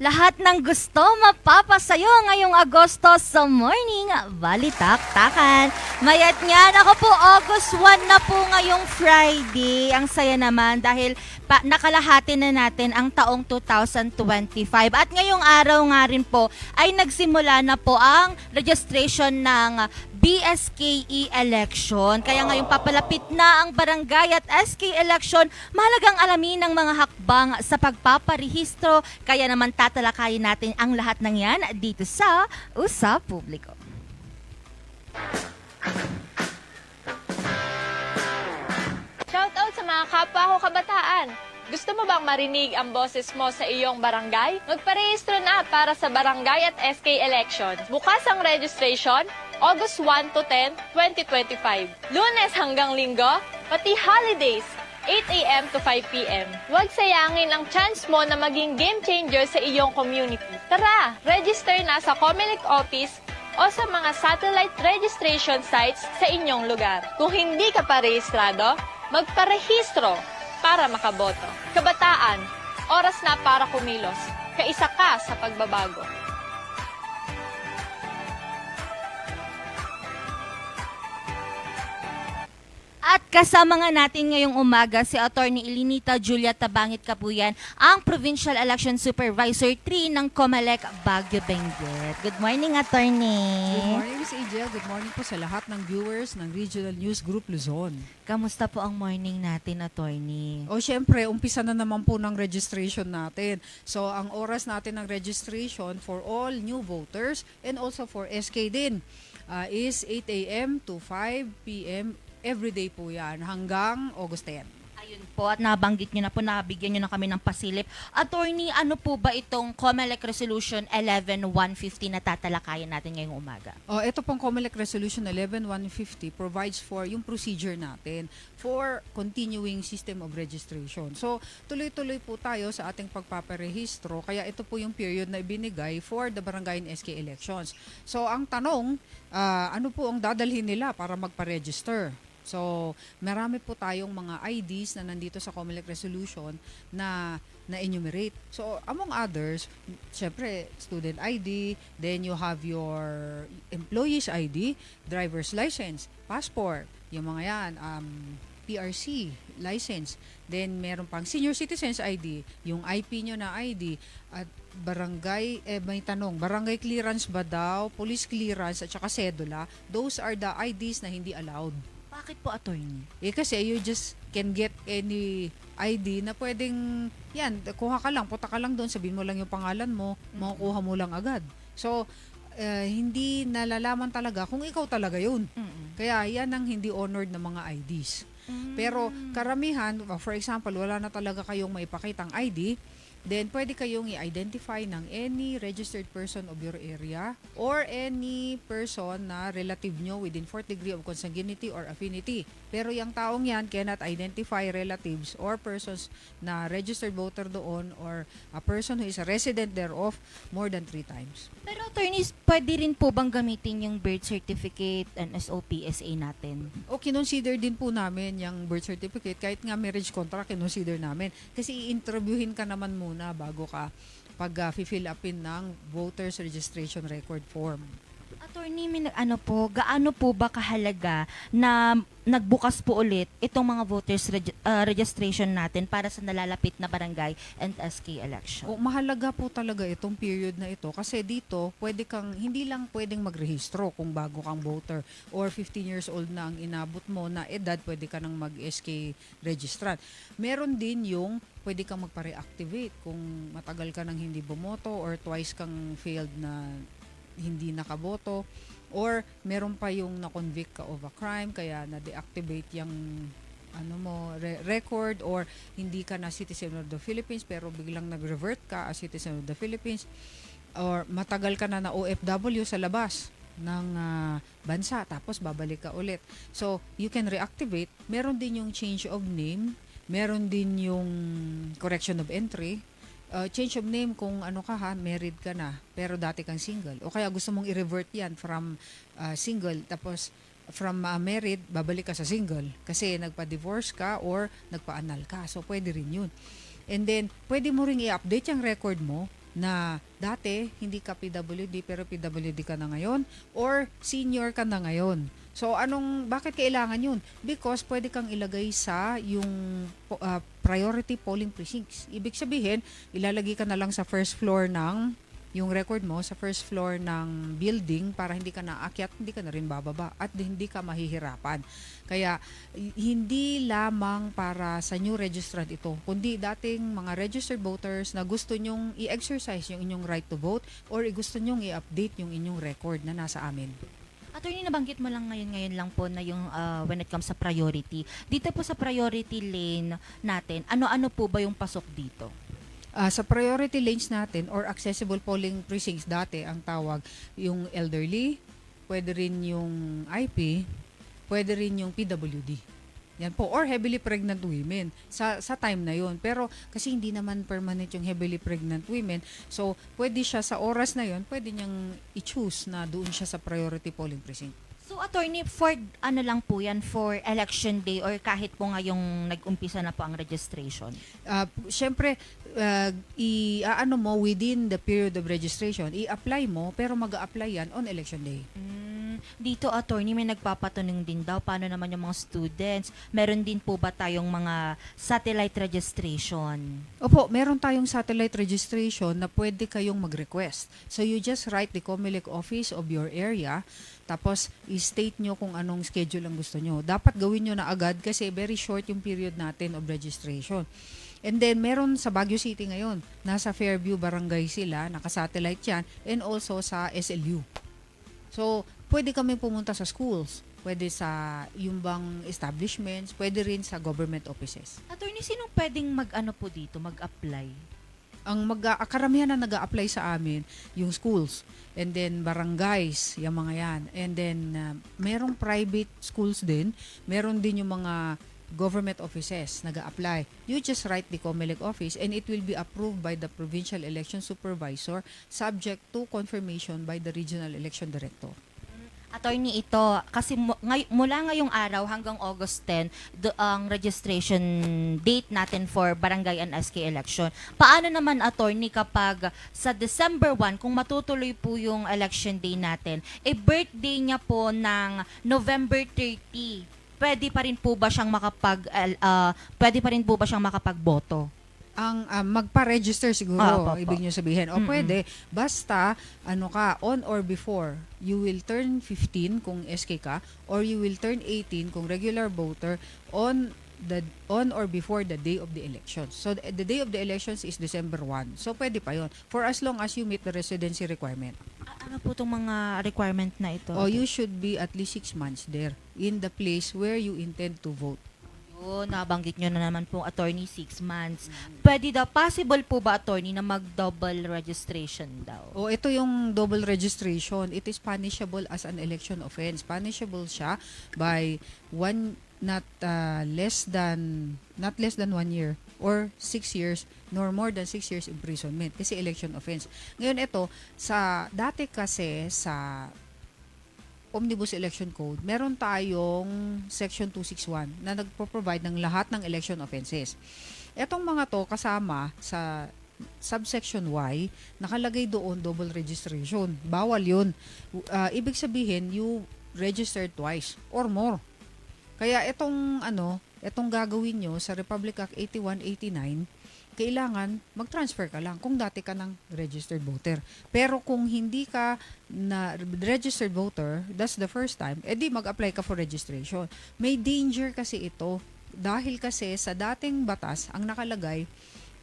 Lahat ng gusto mapapasayo ngayong Agosto sa morning balitaktakan. Mayat nga, ako po, August 1 na po ngayong Friday. Ang saya naman dahil nakalahati na natin ang taong 2025. At ngayong araw nga rin po ay nagsimula na po ang registration ng BSKE election. Kaya ngayong papalapit na ang barangay at SK election, mahalagang alamin ng mga hakbang sa pagpaparehistro. Kaya naman tatalakayin natin ang lahat ng yan dito sa Usap Publiko. Shoutout sa mga kapwa ko kabataan! Gusto mo bang marinig ang boses mo sa iyong barangay? Magparehistro na para sa barangay at SK elections. Bukas ang registration, August 1 to 10, 2025. Lunes hanggang Linggo, pati holidays, 8 a.m. to 5 p.m. Huwag sayangin ang chance mo na maging game changer sa iyong community. Tara, register na sa Comelec office o sa mga satellite registration sites sa inyong lugar. Kung hindi ka pa rehistrado, magparehistro para makaboto. Kabataan, oras na para kumilos. Kaisa ka sa pagbabago. At kasama nga natin ngayong umaga si Attorney Elinita Julia Tabangit Kapuyan, ang Provincial Election Supervisor 3 ng Comelec Baguio Benguet. Good morning, Attorney. Good morning, Ms. Angel. Good morning po sa lahat ng viewers ng Regional News Group Luzon. Kamusta po ang morning natin, Attorney? O syempre, umpisa na naman po ng registration natin. So, ang oras natin ng registration for all new voters and also for SK din is 8 a.m. to 5 p.m. Everyday po yan hanggang August 10. Ayun po, at nabanggit nyo na po, nabigyan nyo na kami ng pasilip. Attorney, ano po ba itong Comelec Resolution 11150 na tatalakayan natin ngayong umaga? Ito pong Comelec Resolution 11150 provides for yung procedure natin for continuing system of registration. So, tuloy-tuloy po tayo sa ating pagpaparehistro. Kaya ito po yung period na ibinigay for the barangay and SK elections. So, ang tanong, ano po ang dadalhin nila para magpa-register? So, marami po tayong mga IDs na nandito sa Comelec Resolution na enumerate. So, among others, syempre, student ID, then you have your employee's ID, driver's license, passport, yung mga yan, PRC license. Then, meron pang senior citizens ID, yung IP nyo na ID, at barangay, may tanong, barangay clearance ba daw, police clearance, at saka sedula, those are the IDs na hindi allowed. Bakit po, Attorney? Kasi you just can get any ID na pwedeng, yan, kuha ka lang, punta ka lang doon, sabihin mo lang yung pangalan mo, makukuha mo lang agad. So, hindi nalalaman talaga kung ikaw talaga yun. Kaya yan ang hindi honored na mga IDs. Pero karamihan, for example, wala na talaga kayong maipakitang ID, then pwede kayong i-identify ng any registered person of your area or any person na relative nyo within 4th degree of consanguinity or affinity. Pero yung taong yan cannot identify relatives or persons na registered voter doon or a person who is a resident thereof more than 3 times. Pero, Attorney, pwede rin po bang gamitin yung birth certificate and SOPSA natin? O kinonsider din po namin yung birth certificate, kahit nga marriage contract, kinonsider namin. Kasi i-interviewin ka naman muna bago ka pag-fill upin ng voters registration record form. Attorney, gaano po ba kahalaga na nagbukas po ulit itong mga voters registration natin para sa nalalapit na barangay and SK election? Mahalaga po talaga itong period na ito kasi dito hindi lang pwedeng magrehistro kung bago kang voter or 15 years old na ang inabot mo na edad, pwede ka nang mag-SK registrant. Meron din yung pwede kang magpa-reactivate kung matagal ka nang hindi bumoto or twice kang failed na hindi nakaboto, or meron pa yung na-convict ka of a crime kaya na-deactivate yung record, or hindi ka na citizen of the Philippines pero biglang nag-revert ka as citizen of the Philippines, or matagal ka na OFW sa labas ng bansa tapos babalik ka ulit. So, you can reactivate. Meron din yung change of name, meron din yung correction of entry, change of name kung married ka na, pero dati kang single. O kaya gusto mong i-revert yan from single, tapos from married, babalik ka sa single. Kasi nagpa-divorce ka or nagpa-annul ka. So, pwede rin yun. And then, pwede mo ring i-update yung record mo na dati hindi ka PWD pero PWD ka na ngayon or senior ka na ngayon. So bakit kailangan yun? Because pwede kang ilagay sa yung priority polling precincts. Ibig sabihin, ilalagay ka na lang sa first floor ng yung record mo sa first floor ng building para hindi ka naakyat, hindi ka na rin bababa at hindi ka mahihirapan. Kaya hindi lamang para sa new registrant ito, kundi dating mga registered voters na gusto nyong i-exercise yung inyong right to vote or gusto nyong i-update yung inyong record na nasa amin. Attorney, nabanggit mo lang ngayon lang po na yung when it comes sa priority. Dito po sa priority lane natin, ano-ano po ba yung pasok dito? Sa priority lanes natin or accessible polling precincts dati ang tawag yung elderly, pwede rin yung IP, pwede rin yung PWD. Yan po, or heavily pregnant women sa time na yon. Pero kasi hindi naman permanent yung heavily pregnant women, so pwede siya sa oras na yon, pwede niyang i-choose na doon siya sa priority polling precinct. So, attorney, for lang po yan, for election day or kahit po ngayong nag-umpisa na po ang registration? Siyempre, within the period of registration, i-apply mo, pero mag-a-apply yan on election day. Dito, attorney, may nagpapatanong din daw, paano naman yung mga students? Meron din po ba tayong mga satellite registration? Opo, meron tayong satellite registration na pwede kayong mag-request. So, you just write the COMELEC office of your area, tapos i-state nyo kung anong schedule ang gusto nyo. Dapat gawin nyo na agad kasi very short yung period natin of registration. And then, meron sa Baguio City ngayon. Nasa Fairview Barangay sila, naka-satellite yan, and also sa SLU. So, pwede kami pumunta sa schools, pwede sa yung bang establishments, pwede rin sa government offices. Attorney, sinong pwedeng po dito, mag-apply? Karamihan na nag-a-apply sa amin, yung schools, and then barangays, yung mga yan. And then, merong private schools din, meron din yung mga government offices nag-a-apply. You just write the COMELEC office and it will be approved by the provincial election supervisor subject to confirmation by the regional election director. Attorney, ito, kasi mula ngayong araw hanggang August 10, ang registration date natin for barangay and SK election. Paano naman, attorney, kapag sa December 1, kung matutuloy po yung election day natin, birthday niya po ng November 30, pwede pa rin po ba siyang makapagboto? Ang magpa-register siguro, Opo. ibig nyo sabihin. O pwede, basta on or before, you will turn 15 kung SK ka, or you will turn 18 kung regular voter on or before the day of the elections. So the day of the elections is December 1. So pwede pa yon for as long as you meet the residency requirement. Ano po itong mga requirement na ito? Or you should be at least 6 months there in the place where you intend to vote. Nabanggit nyo na naman po, attorney, 6 months. Pwede daw, possible po ba, attorney, na mag-double registration daw? Ito yung double registration. It is punishable as an election offense. Punishable siya by not less than 1 year or 6 years nor more than 6 years imprisonment kasi election offense. Ngayon ito, dati kasi sa Omnibus Election Code, meron tayong Section 261 na nagpo-provide ng lahat ng election offenses. Etong mga to kasama sa subsection Y, nakalagay doon double registration. Bawal yun. Ibig sabihin, you registered twice or more. Kaya itong gagawin nyo sa Republic Act 8189, kailangan mag-transfer ka lang kung dati ka ng registered voter. Pero kung hindi ka na registered voter, that's the first time, edi mag-apply ka for registration. May danger kasi ito dahil kasi sa dating batas, ang nakalagay,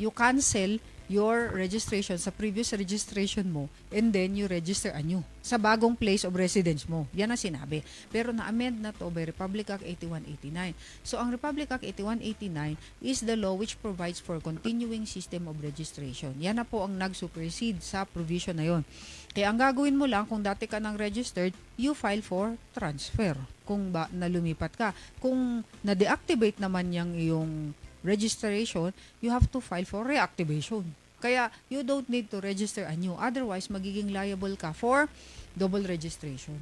you cancel your registration sa previous registration mo and then you register anew sa bagong place of residence mo. Yan ang sinabi. Pero na-amend na to by Republic Act 8189. So, ang Republic Act 8189 is the law which provides for continuing system of registration. Yan na po ang nag-supersede sa provision na yon. Kaya ang gagawin mo lang, kung dati ka nang registered, you file for transfer. Kung nalumipat ka. Kung na-deactivate naman yung iyong registration, you have to file for reactivation. Kaya you don't need to register anew. Otherwise, magiging liable ka for double registration.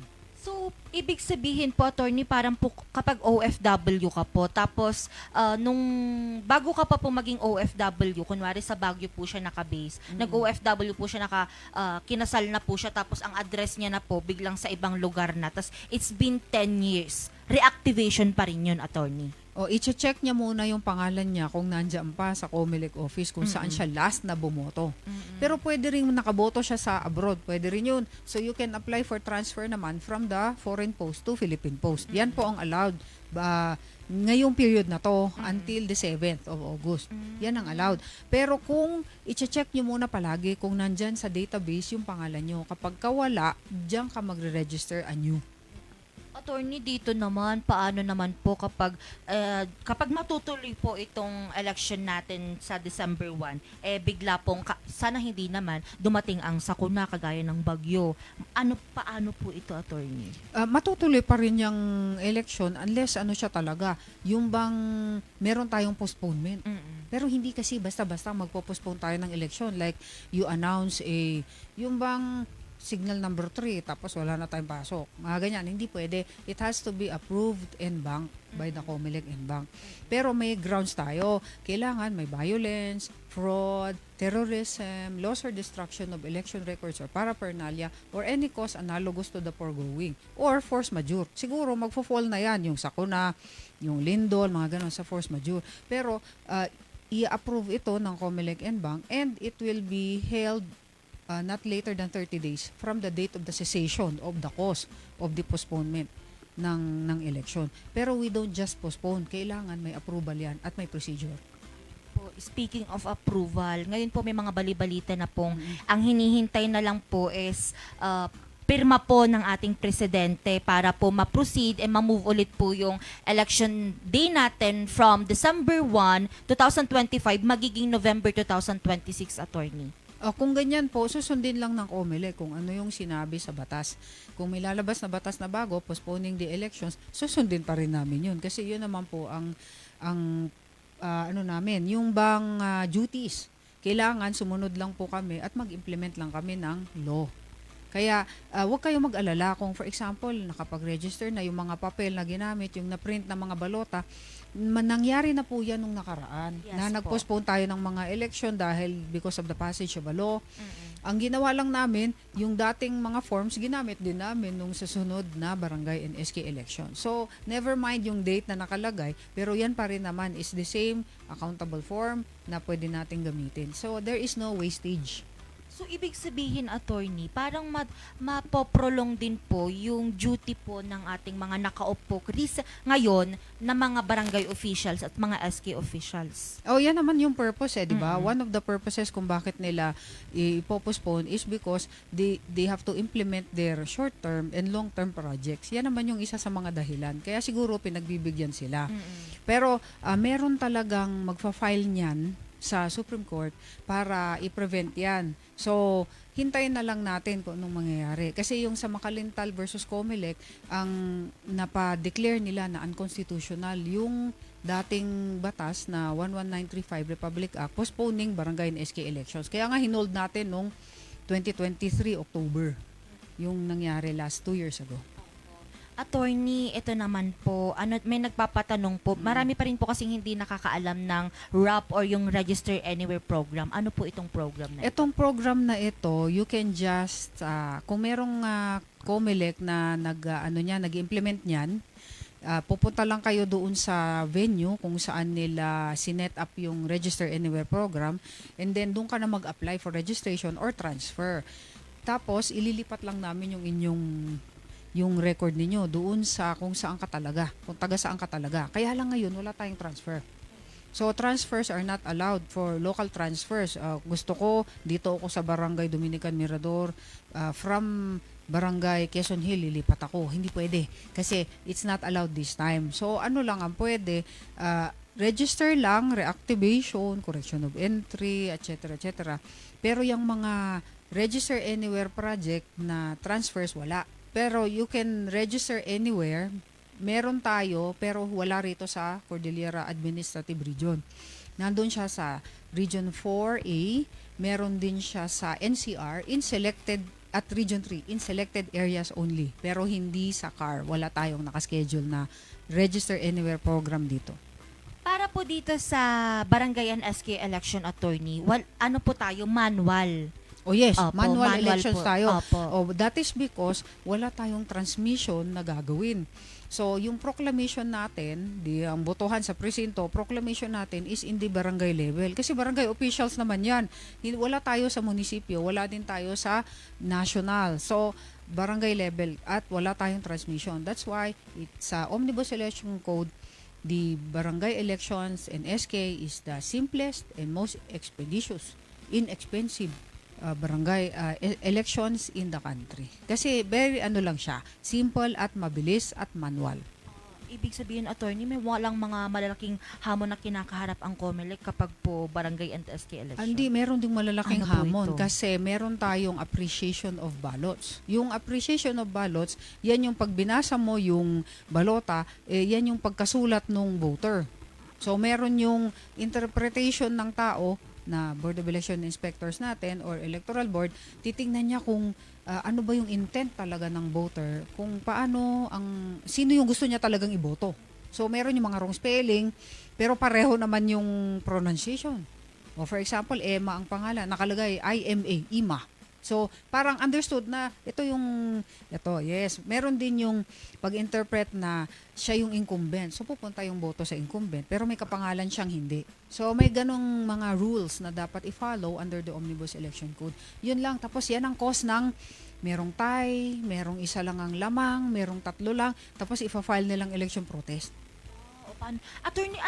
So, ibig sabihin po, attorney, parang po kapag OFW ka po, tapos nung bago ka pa po maging OFW, kunwari sa Baguio po siya naka-base, nag-OFW po siya, kinasal na po siya, tapos ang address niya na po biglang sa ibang lugar na, tapos it's been 10 years. Reactivation pa rin yun, attorney. O, i-check niya muna yung pangalan niya kung nandiyan pa sa COMELEC office kung saan siya last na bumoto. Pero pwede rin nakaboto siya sa abroad. Pwede rin yun. So, you can apply for transfer naman from the foreign post to Philippine post. Yan po ang allowed ngayong period na to until the 7th of August. Yan ang allowed. Pero kung i-check nyo muna palagi kung nandyan sa database yung pangalan nyo. Kapag kawala, diyan ka magre-register anew. Attorney, dito naman, paano naman po kapag matutuloy po itong election natin sa December 1, bigla pong, sana hindi naman, dumating ang sakuna kagaya ng bagyo. Paano po ito, attorney? Matutuloy pa rin yung election unless siya talaga, yung bang meron tayong postponement. Pero hindi kasi basta-basta magpo-postpone tayo ng election. Like, you announce yung bang signal number 3, tapos wala na tayong pasok. Mga ganyan, hindi pwede. It has to be approved and banked by the COMELEC and bank. Pero may grounds tayo. Kailangan may violence, fraud, terrorism, loss or destruction of election records or paraphernalia, or any cause analogous to the foregoing. Or force majeure. Siguro, magfo-fall na yan. Yung sakuna, yung lindol, mga ganon sa force majeure. Pero, i-approve ito ng COMELEC and bank, and it will be held not later than 30 days from the date of the cessation of the cause of the postponement ng election. Pero we don't just postpone. Kailangan may approval yan at may procedure. Speaking of approval, ngayon po may mga bali-balita na pong ang hinihintay na lang po is pirma po ng ating presidente para po ma-proceed and ma-move ulit po yung election day natin from December 1, 2025 magiging November 2026, attorney. Kung ganyan po, susundin lang ng COMELEC kung ano yung sinabi sa batas. Kung may lalabas na batas na bago, postponing the elections, susundin pa rin namin yun. Kasi yun naman po ang namin, yung bang duties. Kailangan sumunod lang po kami at mag-implement lang kami ng law. Kaya huwag kayong mag-alala kung for example, nakapag-register na yung mga papel na ginamit, yung na-print na mga balota, nangyari na po yan nung nakaraan. Yes, na nag-postpone tayo ng mga election dahil because of the passage of a law. Ang ginawa lang namin, yung dating mga forms, ginamit din namin nung susunod na barangay and SK election. So, never mind yung date na nakalagay, pero yan pa rin naman is the same accountable form na pwede nating gamitin. So, there is no wastage. So, ibig sabihin, attorney, parang mapoprolong din po yung duty po ng ating mga nakaupo ngayon na mga barangay officials at mga SK officials. Yan naman yung purpose di ba? One of the purposes kung bakit nila i-postpone is because they have to implement their short-term and long-term projects. Yan naman yung isa sa mga dahilan. Kaya siguro pinagbibigyan sila. Pero meron talagang magfa-file niyan sa Supreme Court para i-prevent yan. So, hintayin na lang natin kung anong mangyayari. Kasi yung sa Makalintal versus COMELEC, ang napa-declare nila na unconstitutional yung dating batas na 11935 Republic Act postponing barangay and SK elections. Kaya nga hinold natin nung 2023 October yung nangyari last 2 years ago. Attorney, ito naman po, may nagpapatanong po, marami pa rin po kasing hindi nakakaalam ng RAP or yung Register Anywhere program. Ano po itong program na ito? Itong program na ito, you can just, kung merong COMELEC na nag-implement niyan, pupunta lang kayo doon sa venue kung saan nila sinet up yung Register Anywhere program, and then doon ka na mag-apply for registration or transfer. Tapos, ililipat lang namin yung record ninyo doon sa kung saan ka talaga, kung taga saan ka talaga. Kaya lang ngayon, wala tayong transfer. So, transfers are not allowed for local transfers. Gusto ko, dito ako sa Barangay Dominican Mirador, from Barangay Quezon Hill, lilipat ako. Hindi pwede kasi it's not allowed this time. So, ano lang ang pwede, register lang, reactivation, correction of entry, etc. etc. Pero yung mga Register Anywhere project na transfers, wala. Pero you can register anywhere. Meron tayo, pero wala rito sa Cordillera Administrative Region. Nandun siya sa Region 4A. Meron din siya sa NCR in selected at Region 3 in selected areas only. Pero hindi sa CAR. Wala tayong nakaschedule na Register Anywhere program dito. Para po dito sa Barangay and SK election attorney, ano po tayo, manual. Oh yes, Opo, manual manual elections po. tayo. Opo. Oh, that is because wala tayong transmission na gagawin. So, yung proclamation natin, ang botohan sa presinto, proclamation natin is in the barangay level. Kasi barangay officials naman yan. Wala tayo sa munisipyo, wala din tayo sa national. So, barangay level at wala tayong transmission. That's why sa Omnibus Election Code, the barangay elections and SK is the simplest and most expeditious, inexpensive barangay elections in the country. Kasi very lang siya, simple at mabilis at manual. Ibig sabihin, attorney, may walang mga malalaking hamon na kinakaharap ang COMELEC kapag po Barangay and SK election? Hindi, meron ding malalaking Ano po hamon ito? kasi meron tayong appreciation of ballots. Yung appreciation of ballots, yan yung pag binasa mo yung balota, yan yung pagkasulat ng voter. So meron yung interpretation ng tao na Board of Election Inspectors natin or Electoral Board, titingnan niya kung ano ba yung intent talaga ng voter, kung paano sino yung gusto niya talagang iboto. So meron yung mga wrong spelling, pero pareho naman yung pronunciation. O for example, Emma ang pangalan, nakalagay IMA. So, parang understood na ito, yes. Meron din yung pag-interpret na siya yung incumbent. So, pupunta yung boto sa incumbent. Pero may kapangalan siyang hindi. So, may ganong mga rules na dapat i-follow under the Omnibus Election Code. Yun lang. Tapos, yan ang cause ng merong tie, merong isa lang ang lamang, merong tatlo lang. Tapos, ifa-file nilang election protest. Attorney,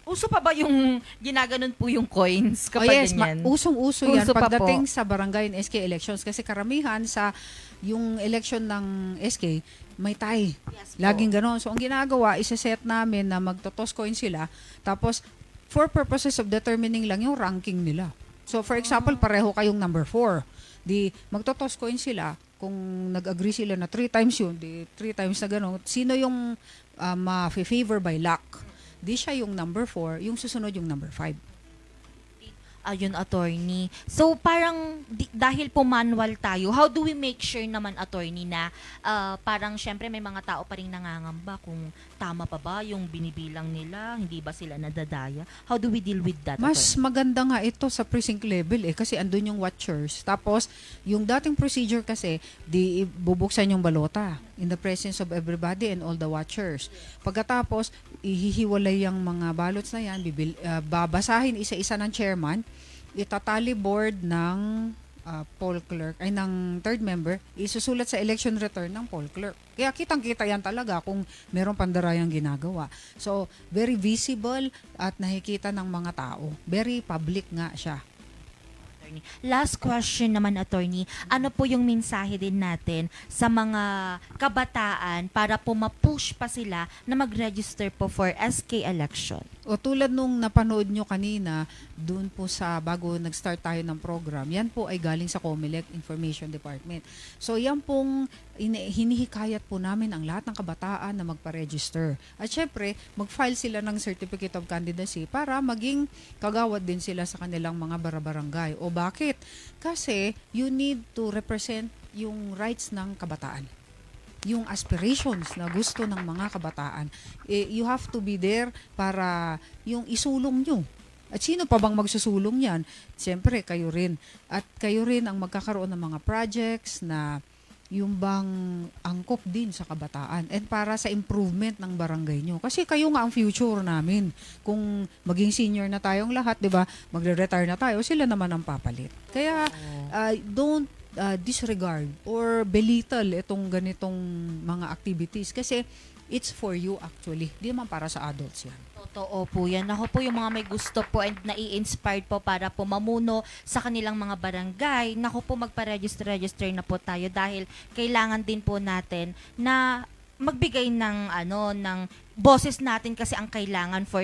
uso pa ba yung ginaganon po yung coins kapag ganyan? Usong-uso yan Uso pa pagdating po. sa barangay and SK elections kasi karamihan sa yung election ng SK may tie. Yes po. Laging ganon. So ang ginagawa, isa-set namin na magtotoss coin sila tapos for purposes of determining lang yung ranking nila. So for example, pareho kayong number 4. Di magtotoss coin sila kung nag-agree sila na 3 times yun, di 3 times na ganon. Sino yung ma-favor by luck? Di siya yung number 4, yung susunod yung number 5. Ayun, attorney. So, parang dahil po manual tayo, how do we make sure naman, attorney, na parang syempre may mga tao pa rin nangangamba kung tama pa ba yung binibilang nila, hindi ba sila nadadaya? How do we deal with that, Mas attorney? maganda nga ito sa precinct level kasi andun yung watchers. Tapos, yung dating procedure kasi, bubuksan yung balota in the presence of everybody and all the watchers. Pagkatapos, ihihiwalay yung mga ballots na yan, babasahin isa-isa ng chairman, itatali board ng poll clerk, ay ng third member, isusulat sa election return ng poll clerk. Kaya kitang-kita yan talaga kung meron pandarayang ginagawa. So, very visible at nakikita ng mga tao. Very public nga siya. Attorney. Last question naman, attorney. Ano po yung mensahe din natin sa mga kabataan para po ma-push pa sila na mag-register po for SK election? O tulad nung napanood nyo kanina, doon po sa bago nag-start tayo ng program, yan po ay galing sa COMELEC Information Department. So yan pong hinihikayat po namin ang lahat ng kabataan na magpa-register. At syempre, mag-file sila ng Certificate of Candidacy para maging kagawad din sila sa kanilang mga barabarangay. O bakit? Kasi you need to represent yung rights ng kabataan, yung aspirations na gusto ng mga kabataan. You have to be there para yung isulong nyo. At sino pa bang magsusulong yan? Siyempre, kayo rin. At kayo rin ang magkakaroon ng mga projects na yung bang angkop din sa kabataan and para sa improvement ng barangay nyo. Kasi kayo nga ang future namin. Kung maging senior na tayong lahat, di ba, magre-retire na tayo, sila naman ang papalit. Kaya, don't disregard or belittle itong ganitong mga activities kasi it's for you actually. Di naman para sa adults yan. Totoo po yan. Ako po yung mga may gusto po and nai-inspired po para po mamuno sa kanilang mga barangay. Naku po, magpa-register na po tayo dahil kailangan din po natin na magbigay ng boses natin kasi ang kailangan for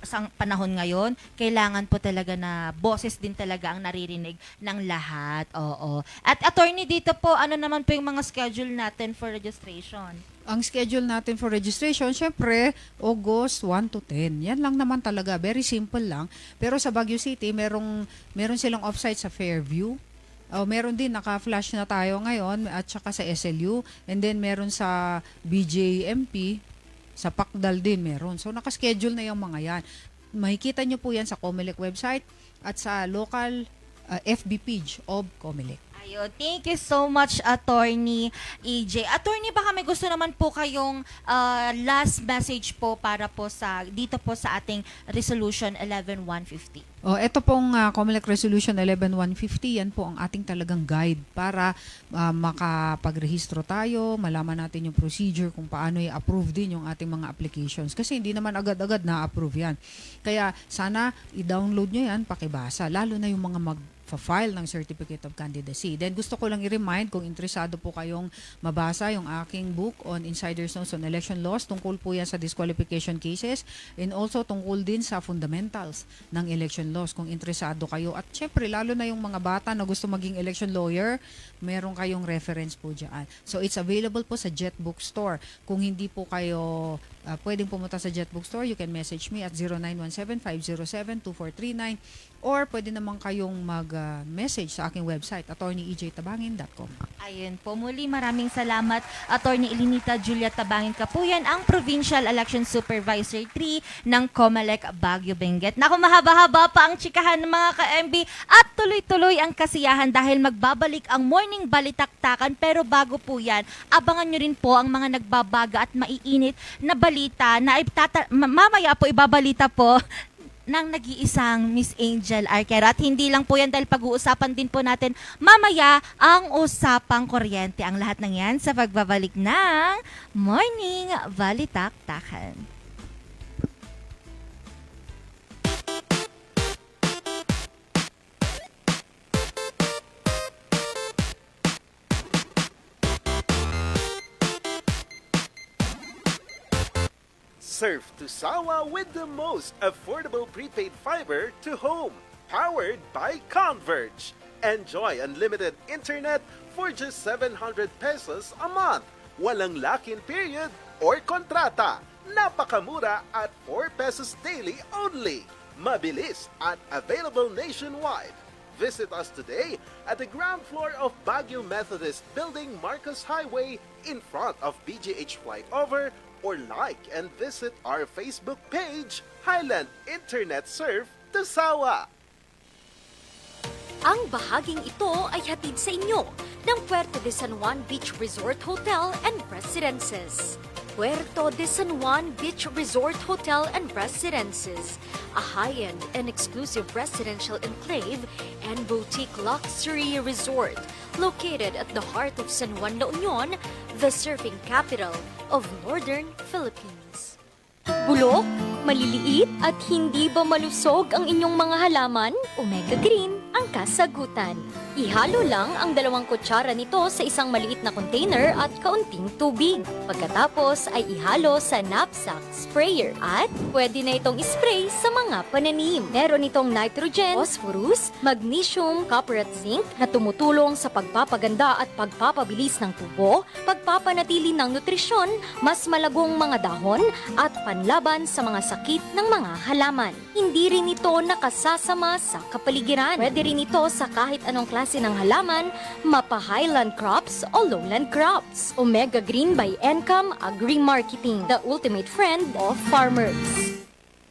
sang panahon ngayon, kailangan po talaga na boses din talaga ang naririnig ng lahat. Oo. At attorney, dito po, ano naman po yung mga schedule natin for registration? Ang schedule natin for registration, syempre, August 1 to 10. Yan lang naman talaga. Very simple lang. Pero sa Baguio City, meron silang offsite sa Fairview. Meron din, naka-flash na tayo ngayon at saka sa SLU. And then meron sa BJMP, sa Pakdal din meron. So naka-schedule na yung mga yan. Makikita nyo po yan sa COMELEC website at sa local FB page of COMELEC. Ayun, thank you so much, Attorney EJ. Attorney, baka may gusto naman po kayong last message po para po dito po sa ating Resolution 11150. Ito pong COMELEC Resolution 11150, yan po ang ating talagang guide para makapagrehistro tayo, malaman natin yung procedure kung paano i-approve din yung ating mga applications. Kasi hindi naman agad-agad na-approve yan. Kaya sana i-download nyo yan, pakibasa, lalo na yung mga file ng Certificate of Candidacy. Then gusto ko lang i-remind kung interesado po kayong mabasa yung aking book on Insider's Notes on Election Laws, tungkol po yan sa disqualification cases and also tungkol din sa fundamentals ng election laws kung interesado kayo. At syempre, lalo na yung mga bata na gusto maging election lawyer, meron kayong reference po dyan. So it's available po sa Jet Bookstore. Kung hindi po kayo pwedeng pumunta sa Jet Bookstore, you can message me at 0917-507-2439 or pwede naman kayong mag-message sa aking website, attorneyejtabangin.com. Ayun po, muli maraming salamat, Attorney Elinita Julia Tabangin Kapuyan, ang Provincial Election Supervisor 3 ng COMELEC Baguio Benguet. Naku, mahaba-haba pa ang tsikahan ng mga ka-MB at tuloy-tuloy ang kasiyahan dahil magbabalik ang Morning Balitaktakan. Pero bago po yan, abangan nyo rin po ang mga nagbabaga at maiinit na balita na mamaya po ibabalita po ng nag-iisang Miss Angel Arquero. At hindi lang po yan dahil pag-uusapan din po natin mamaya ang usapang kuryente. Ang lahat ng yan sa pagbabalik ng Morning Balitaktakan. Surf to Sawa with the most affordable prepaid fiber to home, powered by Converge. Enjoy unlimited internet for just 700 pesos a month. Walang lock-in period or kontrata. Napakamura at 4 pesos daily only. Mabilis at available nationwide. Visit us today at the ground floor of Baguio Methodist Building, Marcos Highway, in front of BGH Flyover, or like and visit our Facebook page, Highland Internet Surf to Sawa. Ang bahaging ito ay hatid sa inyo ng Puerto de San Juan Beach Resort Hotel and Residences. Puerto de San Juan Beach Resort Hotel and Residences, a high-end and exclusive residential enclave and boutique luxury resort located at the heart of San Juan, La Union, the surfing capital of Northern Philippines. Bulok, maliliit at hindi ba malusog ang inyong mga halaman? Omega Green ang kasagutan. Ihalo lang ang 2 kutsara nito sa isang maliit na container at kaunting tubig. Pagkatapos ay ihalo sa knapsack sprayer at pwede na itong spray sa mga pananim. Meron itong nitrogen, phosphorus, magnesium, copper at zinc na tumutulong sa pagpapaganda at pagpapabilis ng tubo, pagpapanatili ng nutrisyon, mas malagong mga dahon at panlaban sa mga sakit ng mga halaman. Hindi rin ito nakasasama sa kapaligiran. Pwede rin ito sa kahit anong klase ng halaman, mapa-highland crops o lowland crops. Omega Green by Encam Agri-Marketing, the ultimate friend of farmers.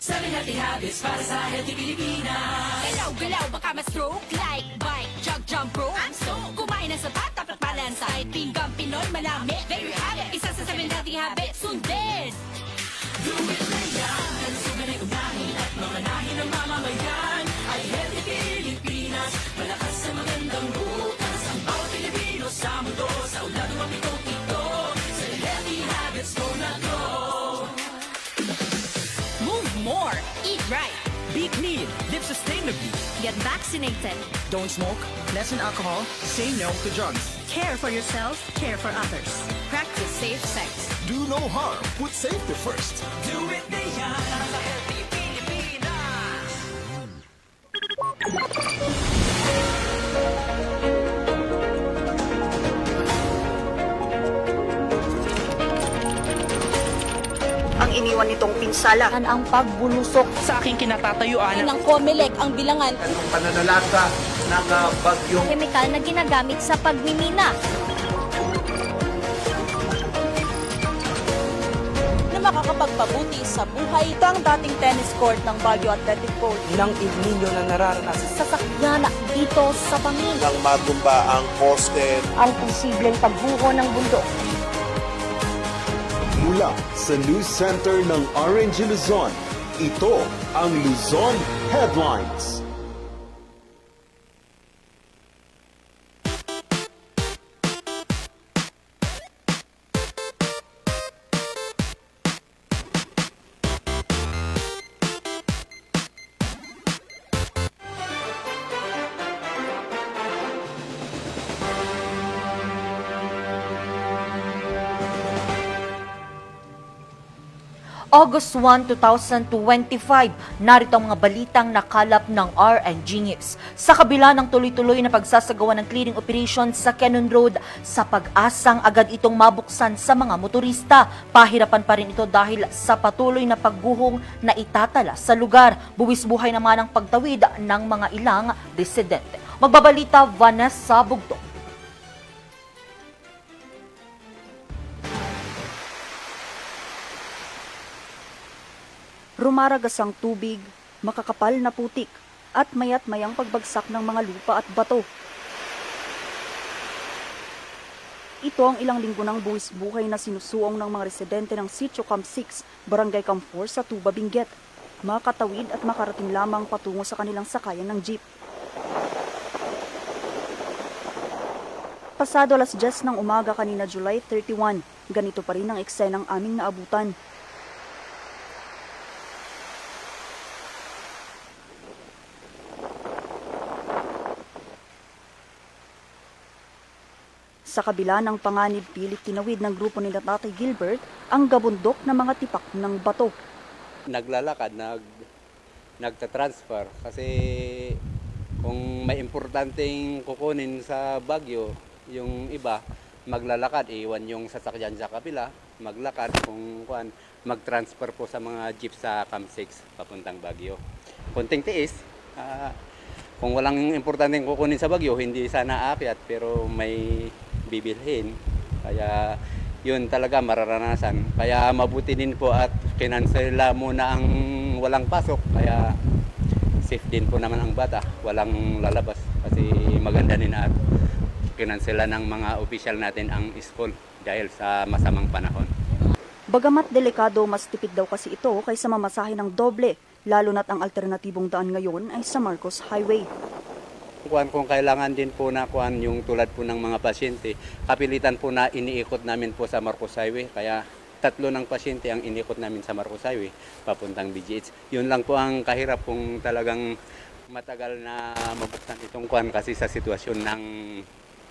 7 healthy habits para sa healthy Pilipinas. Galaw-galaw, baka ma-stroke. Like, bike, jog, jump, rope. I'm stoked. Kumain ng sapat, dapat balance. Kahit pinggang Pinoy, malami. There you have it. Isa sa 7 healthy habits. Sundin! Do it na yan. Suganay unahin at mamanahin ng mamamayan. Ay healthy Pilipinas. Malakas sa magandang bukas. Ang bawat Pilipino sa mundo. Sa ulan ng mapitong ito. Sa healthy habits mo na to. Move more. Eat right. Be clean. Live sustainably. Get vaccinated. Don't smoke, lessen alcohol, say no to drugs. Care for yourself. Care for others. Practice safe sex. Do no harm. Put safety first. Do it na yan. Sa healthy Pilipinas. Ang iniwan nitong pinsala ang pagbulusok Sa aking kinatatayuan ng COMELEC ang bilangan Anong pananalasa ng bagyong Kemikal na ginagamit sa pagmimina. Na makakapagpabuti sa buhay ito ang dating tennis court ng Baguio Athletic Court. ng El Nino na nararanasan. Sasakyan dito sa bangin. Nang magumba ang poste Ang posibleng pagbuho ng bundok. mula sa news center ng RNG Luzon. Ito ang Luzon Headlines. August 1, 2025, narito ang mga balitang nakalap ng RNG News. Sa kabila ng tuloy-tuloy na pagsasagawa ng clearing operation sa Cannon Road, sa pag-asang agad itong mabuksan sa mga motorista. Pahirapan pa rin ito dahil sa patuloy na pagguhong na itatala sa lugar. Buwis buhay naman ang pagtawid ng mga ilang residente. Magbabalita, Vanessa Bugto. Rumaragas ang tubig, makakapal na putik, at mayat mayang pagbagsak ng mga lupa at bato. Ito ang ilang linggo ng buwis buhay na sinusuong ng mga residente ng Sitio Camp 6, Barangay Camp 4 sa Tuba, Benguet. Makatawid at makarating lamang patungo sa kanilang sakayan ng jeep. Pasado alas 10 ng umaga kanina July 31, ganito pa rin ang eksenang aming naabutan. Sa kabila ng panganib, pilit tinawid ng grupo ni Tatay Gilbert ang gabundok na mga tipak ng bato. Naglalakad, nagtatransfer kasi kung may importanteng kukunin sa Baguio, yung iba maglalakad, iwan yung sasakyan sa kabila, maglakad kung mag-transfer po sa mga jeep sa Camp 6 papuntang Baguio. Konting tiis, kung walang importanteng kukunin sa Baguio, hindi sana aakyat pero may bibilhin. Kaya yun talaga mararanasan. Kaya mabuti din po at kinansela muna ang walang pasok. Kaya safe din po naman ang bata. Walang lalabas kasi maganda din at kinansela ng mga opisyal natin ang school dahil sa masamang panahon. Bagamat delikado, mas tipid daw kasi ito kaysa mamasahe ng doble, lalo na't ang alternatibong daan ngayon ay sa Marcos Highway. Kung kailangan din po na yung tulad po ng mga pasyente, kapilitan po na iniikot namin po sa Marcos Highway. Kaya 3 ng pasyente ang iniikot namin sa Marcos Highway papuntang BGH. Yun lang po ang kahirap kung talagang matagal na mabuksan itong kasi sa sitwasyon ng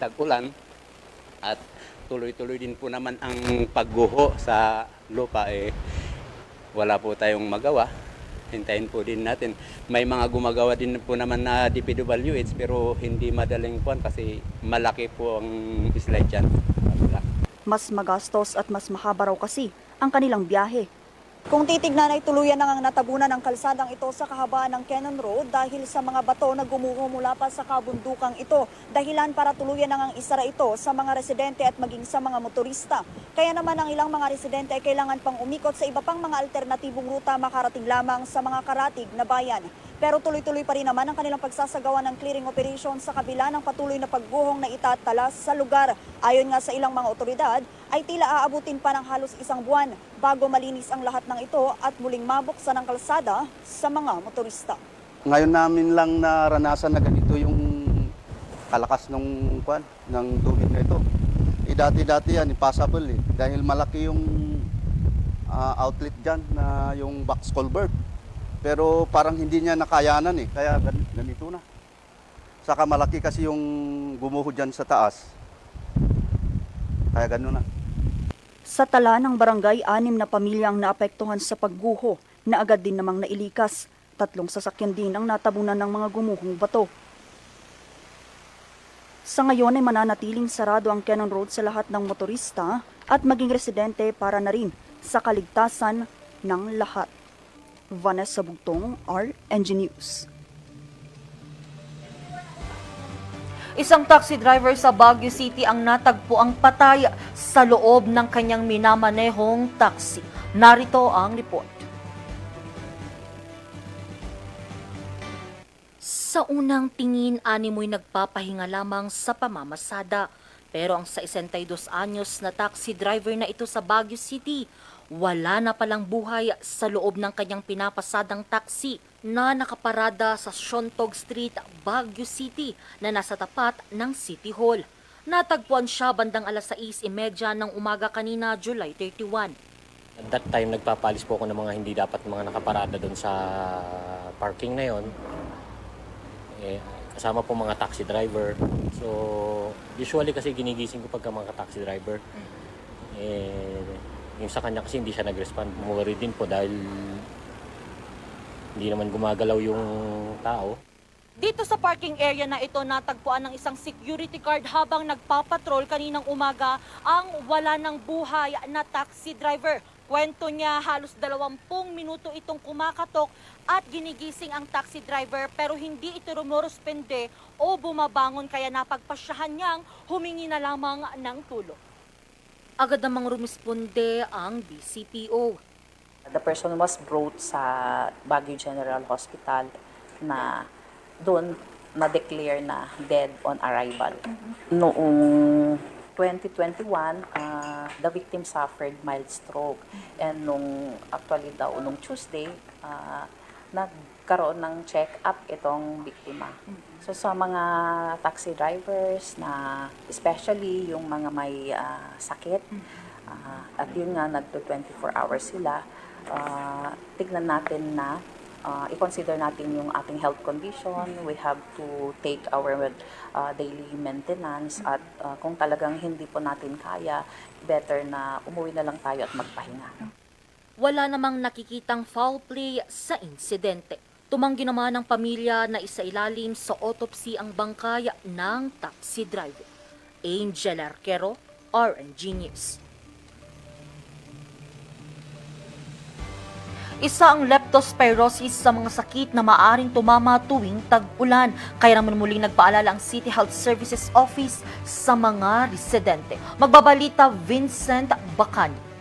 tag-ulan at tuloy-tuloy din po naman ang pagguho sa lupa wala po tayong magawa. Hintayin po din natin. May mga gumagawa din po naman na DPWH pero hindi madaling kasi malaki po ang slide dyan. Mas magastos at mas mahaba raw kasi ang kanilang biyahe. Kung titignan ay tuluyan nang natabunan ng kalsadang ito sa kahabaan ng Cannon Road dahil sa mga bato na gumuho mula pa sa kabundukang ito. Dahilan para tuluyan nang isara ito sa mga residente at maging sa mga motorista. Kaya naman ang ilang mga residente ay kailangan pang umikot sa iba pang mga alternatibong ruta makarating lamang sa mga karatig na bayan. Pero tuloy-tuloy pa rin naman ang kanilang pagsasagawa ng clearing operation sa kabila ng patuloy na pagguhong na itatala sa lugar. Ayon nga sa ilang mga otoridad, ay tila aabutin pa ng halos 1 buwan bago malinis ang lahat ng ito at muling mabuksan ang kalsada sa mga motorista. Ngayon namin lang naranasan na ganito yung kalakas ng tubig na ito. Dati-dati yan, impossible dahil malaki yung outlet dyan na yung box culvert. Pero parang hindi niya nakayanan kaya ganito na. Saka malaki kasi yung gumuho dyan sa taas. Kaya gano'n na. Sa tala ng barangay, 6 na pamilya ang naapektuhan sa pagguho na agad din namang nailikas. 3 sasakyan din ang natabunan ng mga gumuhong bato. Sa ngayon ay mananatiling sarado ang Cannon Road sa lahat ng motorista at maging residente para na rin sa kaligtasan ng lahat. Vanessa Bugtong, RNG News. Isang taxi driver sa Baguio City ang natagpo ang patay sa loob ng kanyang minamanehong taxi. Narito ang report. Sa unang tingin, animoy nagpapahinga lamang sa pamamasada. Pero ang 62 anyos na taxi driver na ito sa Baguio City, wala na palang buhay sa loob ng kanyang pinapasadang taxi na nakaparada sa Siontog Street, Baguio City na nasa tapat ng City Hall. Natagpuan siya bandang alas 6:30 ng umaga kanina, July 31. At that time, nagpapalis po ako ng mga hindi dapat mga nakaparada doon sa parking na yon. Kasama po mga taxi driver. So, usually kasi ginigising ko pagka mga taxi driver. Yung sa kanya kasi hindi siya nag-respond. Worry din po dahil hindi naman gumagalaw yung tao. Dito sa parking area na ito, natagpuan ng isang security guard habang nagpapatrol kaninang umaga ang wala ng buhay na taxi driver. Kwento niya, halos 20 minuto itong kumakatok at ginigising ang taxi driver pero hindi ito rumorospende o bumabangon kaya napagpasyahan niyang humingi na lamang ng tulong. Agad namang rumisponde ang BCPO. The person was brought sa Baguio General Hospital na doon na-declare na dead on arrival. Noong 2021, the victim suffered mild stroke. And actually nung Tuesday, nagkaroon ng check-up itong biktima. So sa mga taxi drivers na especially yung mga may sakit, at yun nga nagto 24 hours sila, tignan natin na i-consider natin yung ating health condition. We have to take our daily maintenance at kung talagang hindi po natin kaya, better na umuwi na lang tayo at magpahinga. Wala namang nakikitang foul play sa insidente. Tumanggi naman ng pamilya na isailalim sa autopsy ang bangkay ng taxi driver. Angel Arquero, RNG News. Isa ang leptospirosis sa mga sakit na maaaring tumama tuwing tag-ulan. Kaya naman muling nagpaalala ang City Health Services Office sa mga residente. Magbabalita Vincent Bacani.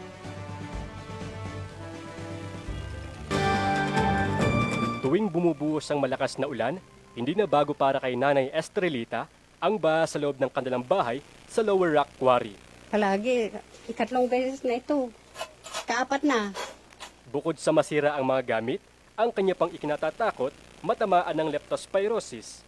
Tuwing bumubuhos ang malakas na ulan, hindi na bago para kay Nanay Estrelita ang baha sa loob ng kanilang bahay sa Lower Rock Quarry. Palagi, ikatlong beses na ito. Kaapat na. Bukod sa masira ang mga gamit, ang kanya pang ikinatatakot, matamaan ng leptospirosis.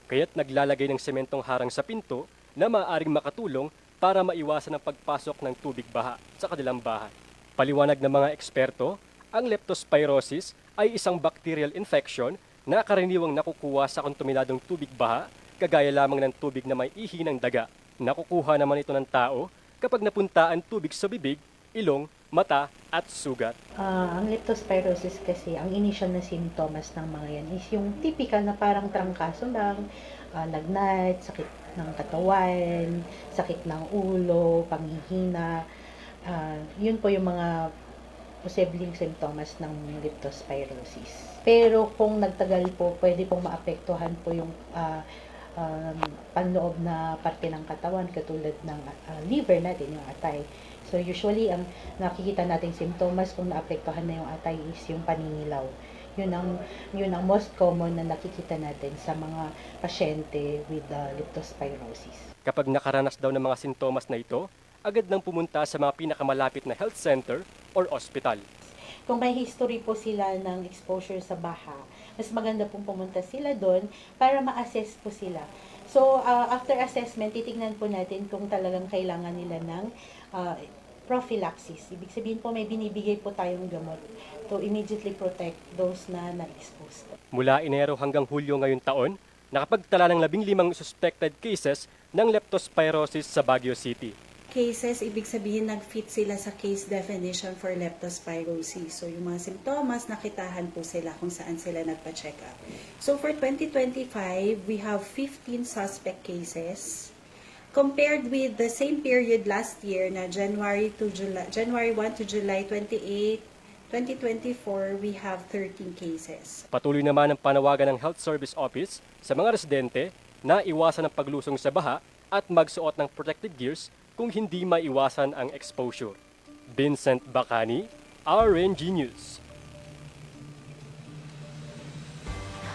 Kaya't naglalagay ng sementong harang sa pinto na maaaring makatulong para maiwasan ang pagpasok ng tubig baha sa kanilang bahay. Paliwanag ng mga eksperto, ang leptospirosis ay isang bacterial infection na karaniwang nakukuha sa kontaminadong tubig baha, kagaya lamang ng tubig na may ihi ng daga. Nakukuha naman ito ng tao kapag napunta ang tubig sa bibig, ilong, mata at sugat. Ang leptospirosis kasi, ang initial na sintomas ng mga yan is yung typical na parang trangkaso lang, lagnat, sakit ng katawan, sakit ng ulo, panghihina. Yun po yung mga posibleng sintomas ng leptospirosis. Pero kung nagtagal po, pwede pong maapektuhan po yung panloob na parte ng katawan katulad ng liver natin, yung atay. So usually ang nakikita nating simptomas kung naapektuhan na yung atay is yung paningilaw. Yun ang most common na nakikita natin sa mga pasyente with leptospirosis. Kapag nakaranas daw ng mga sintomas na ito, agad nang pumunta sa mga pinakamalapit na health center or hospital. Kung may history po sila ng exposure sa baha, mas maganda pong pumunta sila doon para ma-assess po sila. So, after assessment, titignan po natin kung talagang kailangan nila ng prophylaxis. Ibig sabihin po, may binibigay po tayong gamot to immediately protect those na na-expose. Mula Enero hanggang Hulyo ngayong taon, nakapagtala ng 15 suspected cases ng leptospirosis sa Baguio City. Cases, ibig sabihin nag-fit sila sa case definition for leptospirosis. So, yung mga simptomas, nakitahan po sila kung saan sila nagpa-check up. So, for 2025, we have 15 suspect cases. Compared with the same period last year na January 1 to July 28, 2024, we have 13 cases. Patuloy naman ang panawagan ng Health Service Office sa mga residente na iwasan ang paglusong sa baha at magsuot ng protective gears kung hindi maiwasan ang exposure. Vincent Bacani, RNG News.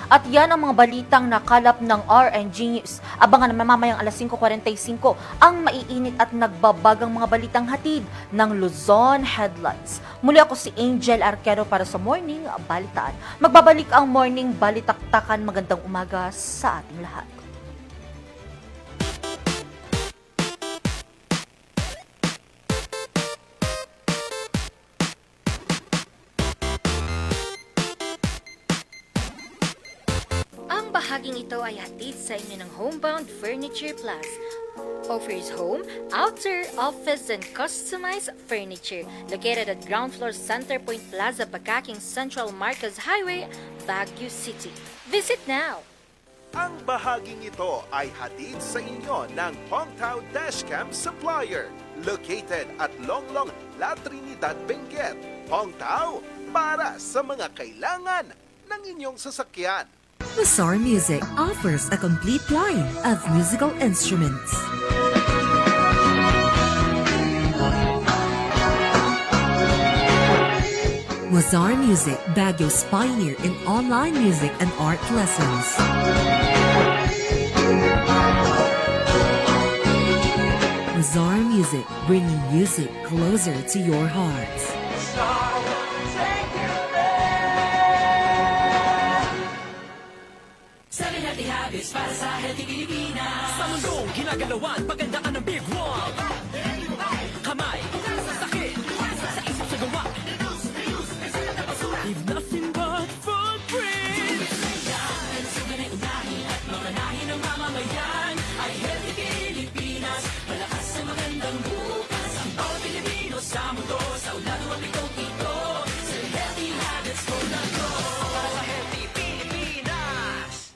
At yan ang mga balitang nakalap ng RNG News. Abangan na mamayang alas 5:45 ang maiinit at nagbabagang mga balitang hatid ng Luzon Headlines. Muli ako si Angel Arquero para sa Morning Balitaan. Magbabalik ang Morning Balitaktakan. Magandang umaga sa ating lahat. Ang bahaging ito ay hatid sa inyo ng Homebound Furniture Plus. Offers home, outer, office, and customized furniture. Located at ground floor Centerpoint Plaza, Bakaking Central Marcos Highway, Baguio City. Visit now! Ang bahaging ito ay hatid sa inyo ng Pongtao Dashcam Supplier. Located at Longlong, La Trinidad, Benguet. Pongtao, para sa mga kailangan ng inyong sasakyan. Mazar Music offers a complete line of musical instruments. Mazar Music, Baguio's pioneer in online music and art lessons. Mazar Music, bringing music closer to your hearts. Seven healthy habits para sa healthy Pilipinas. Sa mundong ginagalawan, paganda ka ng Big One. Kamay, sa sakit, sa isip sa gawa. Leave nothing but footprints. Sugan ay unahin at mamanahin ng mamamayan. Ay healthy Pilipinas, malakas sa magandang bukas. Ang bawat Pilipino sa mundo, sa ulado at pitong ito. Sa healthy habits ko na to. Para sa healthy Pilipinas.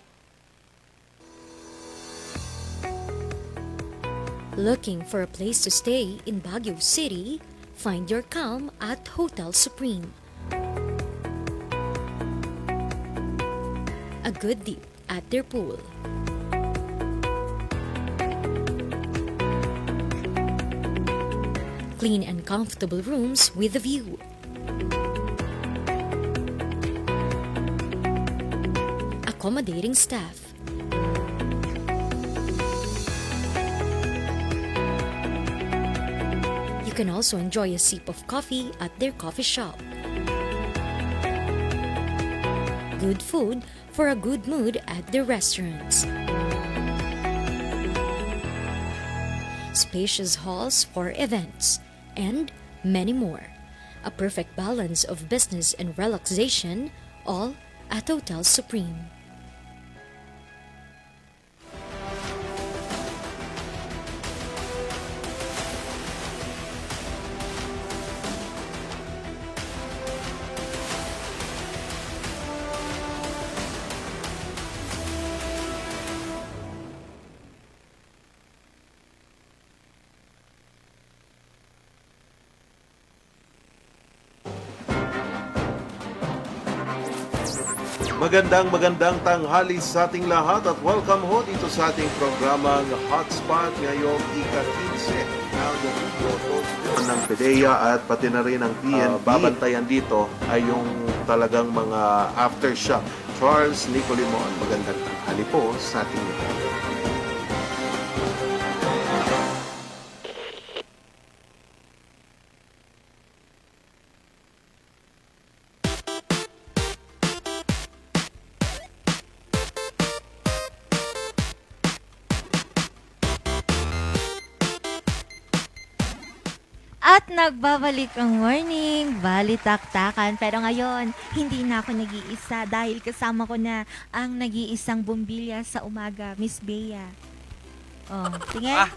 Looking for a place to stay in Baguio City? Find your calm at Hotel Supreme. A good dip at their pool. Clean and comfortable rooms with a view. Accommodating staff. You can also enjoy a sip of coffee at their coffee shop. Good food for a good mood at their restaurants. Spacious halls for events, and many more. A perfect balance of business and relaxation, all at Hotel Supreme. Magandang tanghali sa ating lahat at welcome ho dito sa ating programang Hotspot ngayong ika-15 ng PDEA at pati na rin ng PNP. Babantayan dito ay yung talagang mga aftershock. Charles Nicolimon, magandang tanghali po sa ating lahat. At nagbabalik ang Morning Balitaktakan. Pero ngayon, hindi na ako nag-iisa dahil kasama ko na ang nag-iisang bumbilya sa umaga, Miss Bea. Oh, tingin.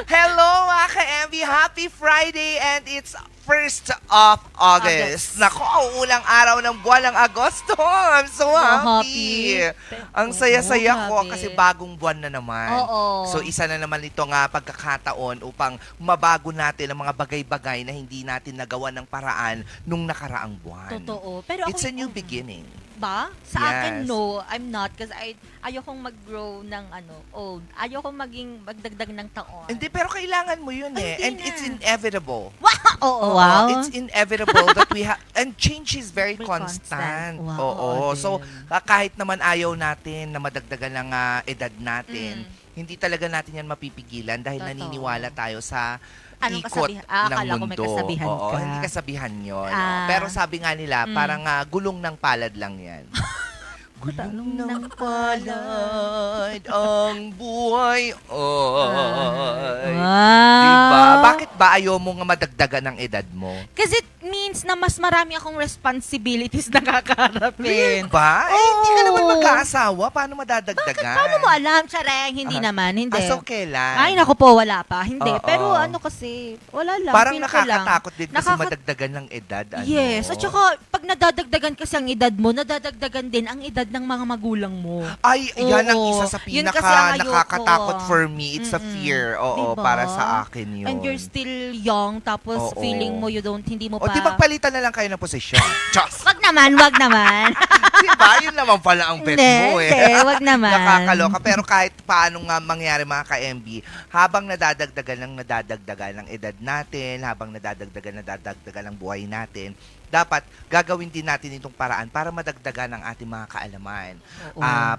Hello mga ka-MB! Happy Friday and it's 1st of August. Nako, uulang araw ng buwan ng Agosto. I'm so happy. Ang saya-saya ko kasi bagong buwan na naman. So isa na naman ito nga pagkakataon upang mabago natin ang mga bagay-bagay na hindi natin nagawa ng paraan nung nakaraang buwan. Totoo. Pero it's a new beginning. ba? Sa Yes. akin, no. I'm not. Kasi ayokong mag-grow ng old. Ayokong magdagdag ng taon. Hindi, pero kailangan mo yun eh. And it's inevitable. Oo, wow. It's inevitable that we have, and change is very constant. Wow, Oo. So, kahit naman ayaw natin na madagdagan ng edad natin, hindi talaga natin yan mapipigilan dahil Totoo. naniniwala tayo sa Anong ikot kasabihan? ng Akala ko may mundo. kasabihan Oo, ka. hindi kasabihan yun. Ah. Pero sabi nga nila, parang gulong ng palad lang yan. Gulong ng palad ang buhay. Oy. Wow. Diba? Bakit ba ayaw mo nga madagdagan ng edad mo? Kasi it means na mas marami akong responsibilities na kakaharapin. Ba? Eh, hindi ka naman magkaasawa. Paano madadagdagan? Paano mo alam, Chareng? Hindi naman, hindi. So, kailan? Ay, naku po, wala pa. Hindi. Oo. Pero kasi, wala lang. Parang feel ko lang. nakakatakot din kasi madagdagan ng edad. Yes. At saka, pag nadadagdagan kasi ang edad mo, nadadagdagan din ang edad ng mga magulang mo. Ay, yan ang Oo. isa sa Yun kasi ang ayoko. nakakatakot for me. It's a fear. Oo, Diba? para sa akin yun. And you're still young, tapos Oo. feeling mo hindi mo O, pa... di magpalitan na lang kayo ng posisyon. Diyos! Wag naman, wag naman. Diba? Yun naman pala ang bet Hindi, mo eh. hindi, wag naman. Nakakaloka. Pero kahit paano nga mangyari mga ka-MB, habang nadadagdagan ng edad natin, habang nadadagdagan ng buhay natin, dapat gagawin din natin itong paraan para madagdagan ang ating mga kaalaman.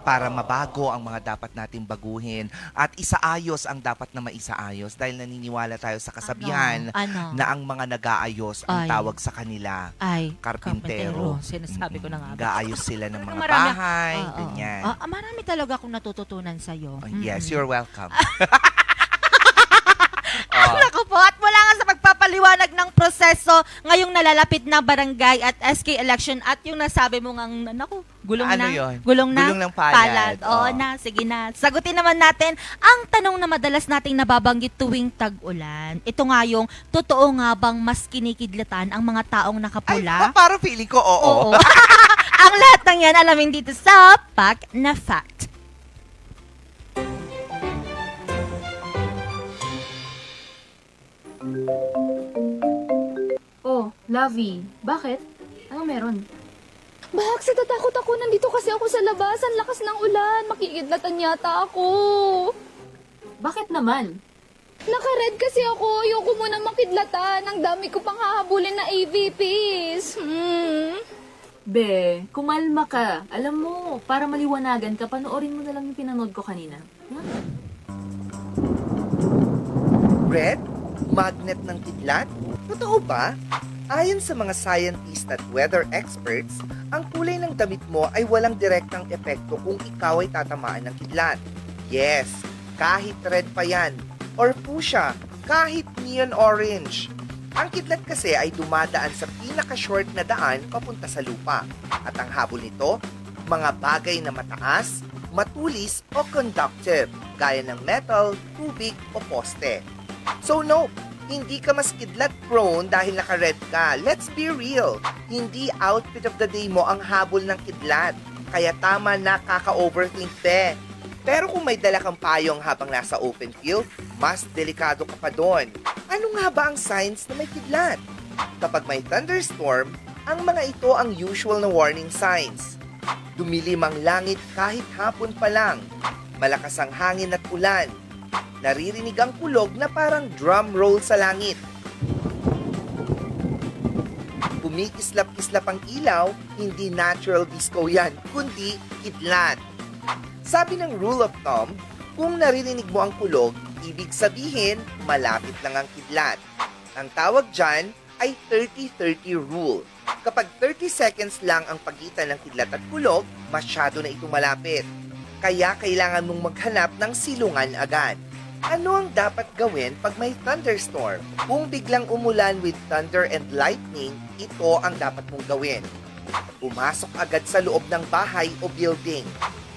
Para mabago ang mga dapat nating baguhin at isaayos ang dapat na maisaayos dahil naniniwala tayo sa kasabihan na ang mga nag-aayos ang tawag sa kanila karpintero. Sinasabi ko na nga. Nag-aayos sila ng mga Marami- bahay, ganyan. Marami talaga akong natututunan sa'yo. Yes, you're welcome. Naku po, at mula nga sa pagpapaliwanag ng proseso ngayong nalalapit na barangay at SK election at yung nasabi mo ngang, naku, gulong Ano na. yun? Gulong na. Gulong ng palad. Oo na, sige na. Sagutin naman natin ang tanong na madalas nating nababanggit tuwing tag-ulan. Ito nga yung, totoo nga bang mas kinikidlatan ang mga taong nakapula? Parang feeling ko, oo. Ang lahat ng yan alamin dito sa Pak na Fact. Oh, Lovey, bakit? Ano meron? Bak, natatakot ako. Nandito kasi ako sa labas. Ang lakas ng ulan. Makikidlatan yata ako. Bakit naman? Naka-red kasi ako. Ayoko muna makidlatan. Ang dami ko pang hahabulin na AVPs. Be, kumalma ka. Alam mo, para maliwanagan ka, panoorin mo na lang yung pinanood ko kanina. Red? Magnet ng kidlat? Totoo ba? Ayon sa mga scientists at weather experts, ang kulay ng damit mo ay walang direktang epekto kung ikaw ay tatamaan ng kidlat. Yes, kahit red pa yan. Or fuchsia, kahit neon orange. Ang kidlat kasi ay dumadaan sa pinaka-short na daan papunta sa lupa. At ang habol nito, mga bagay na mataas, matulis o conductive, gaya ng metal, tubig o poste. So no, hindi ka mas kidlat prone dahil naka-red ka. Let's be real. Hindi outfit of the day mo ang habol ng kidlat. Kaya tama na kaka-overthink te. Pero kung may dala kang payong habang nasa open field, mas delikado ka pa doon. Ano nga ba ang signs na may kidlat? Kapag may thunderstorm, ang mga ito ang usual na warning signs. Dumilim ang langit kahit hapon pa lang. Malakas ang hangin at ulan. Naririnig ang kulog na parang drum roll sa langit. Kumikislap-kislap ang ilaw, hindi natural disco yan, kundi kidlat. Sabi ng rule of thumb, kung naririnig mo ang kulog, ibig sabihin, malapit lang ang kidlat. Ang tawag dyan ay 30-30 rule. Kapag 30 seconds lang ang pagitan ng kidlat at kulog, masyado na itong malapit. Kaya kailangan mong maghanap ng silungan agad. Ano ang dapat gawin pag may thunderstorm? Kung biglang umulan with thunder and lightning, ito ang dapat mong gawin. Pumasok agad sa loob ng bahay o building.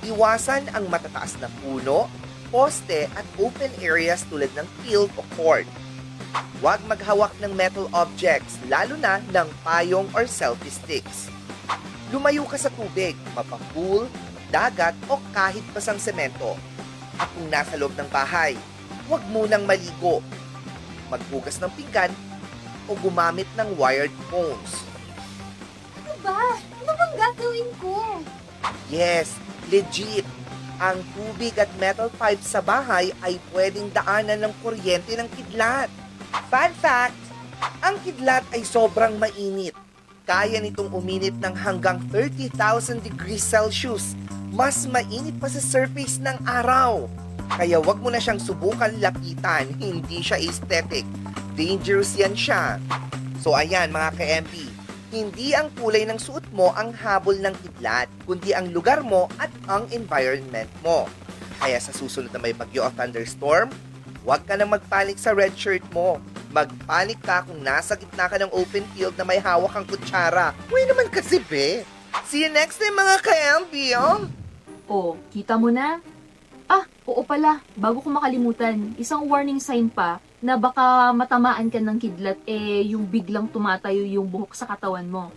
Iwasan ang matataas na puno, poste at open areas tulad ng field o court. Huwag maghawak ng metal objects, lalo na ng payong or selfie sticks. Lumayo ka sa tubig, mapapool, dagat o kahit basang semento. At kung nasa loob ng bahay, huwag munang maligo, maghugas ng pinggan o gumamit ng wired phones. Ano ba? Ano bang anong gagawin ko? Yes, legit. Ang tubig at metal pipe sa bahay ay pwedeng daanan ng kuryente ng kidlat. Fun fact, ang kidlat ay sobrang mainit. Kaya nitong uminit ng hanggang 30,000 degrees Celsius. Mas mainit pa sa surface ng araw. Kaya wag mo na siyang subukan lapitan, hindi siya aesthetic. Dangerous yan siya. So ayan mga ka-MP, hindi ang kulay ng suot mo ang habol ng kidlat, kundi ang lugar mo at ang environment mo. Kaya sa susunod na may bagyo o thunderstorm, huwag ka nang magpanik sa red shirt mo. Magpanik ka kung nasa gitna ka ng open field na may hawak kang kutsara. Uy naman kasi, be. See you next time mga ka-MP, oh. Oh, kita mo na? Ah, oo pala. Bago ko makalimutan, isang warning sign pa na baka matamaan ka ng kidlat yung biglang tumatayo yung buhok sa katawan mo.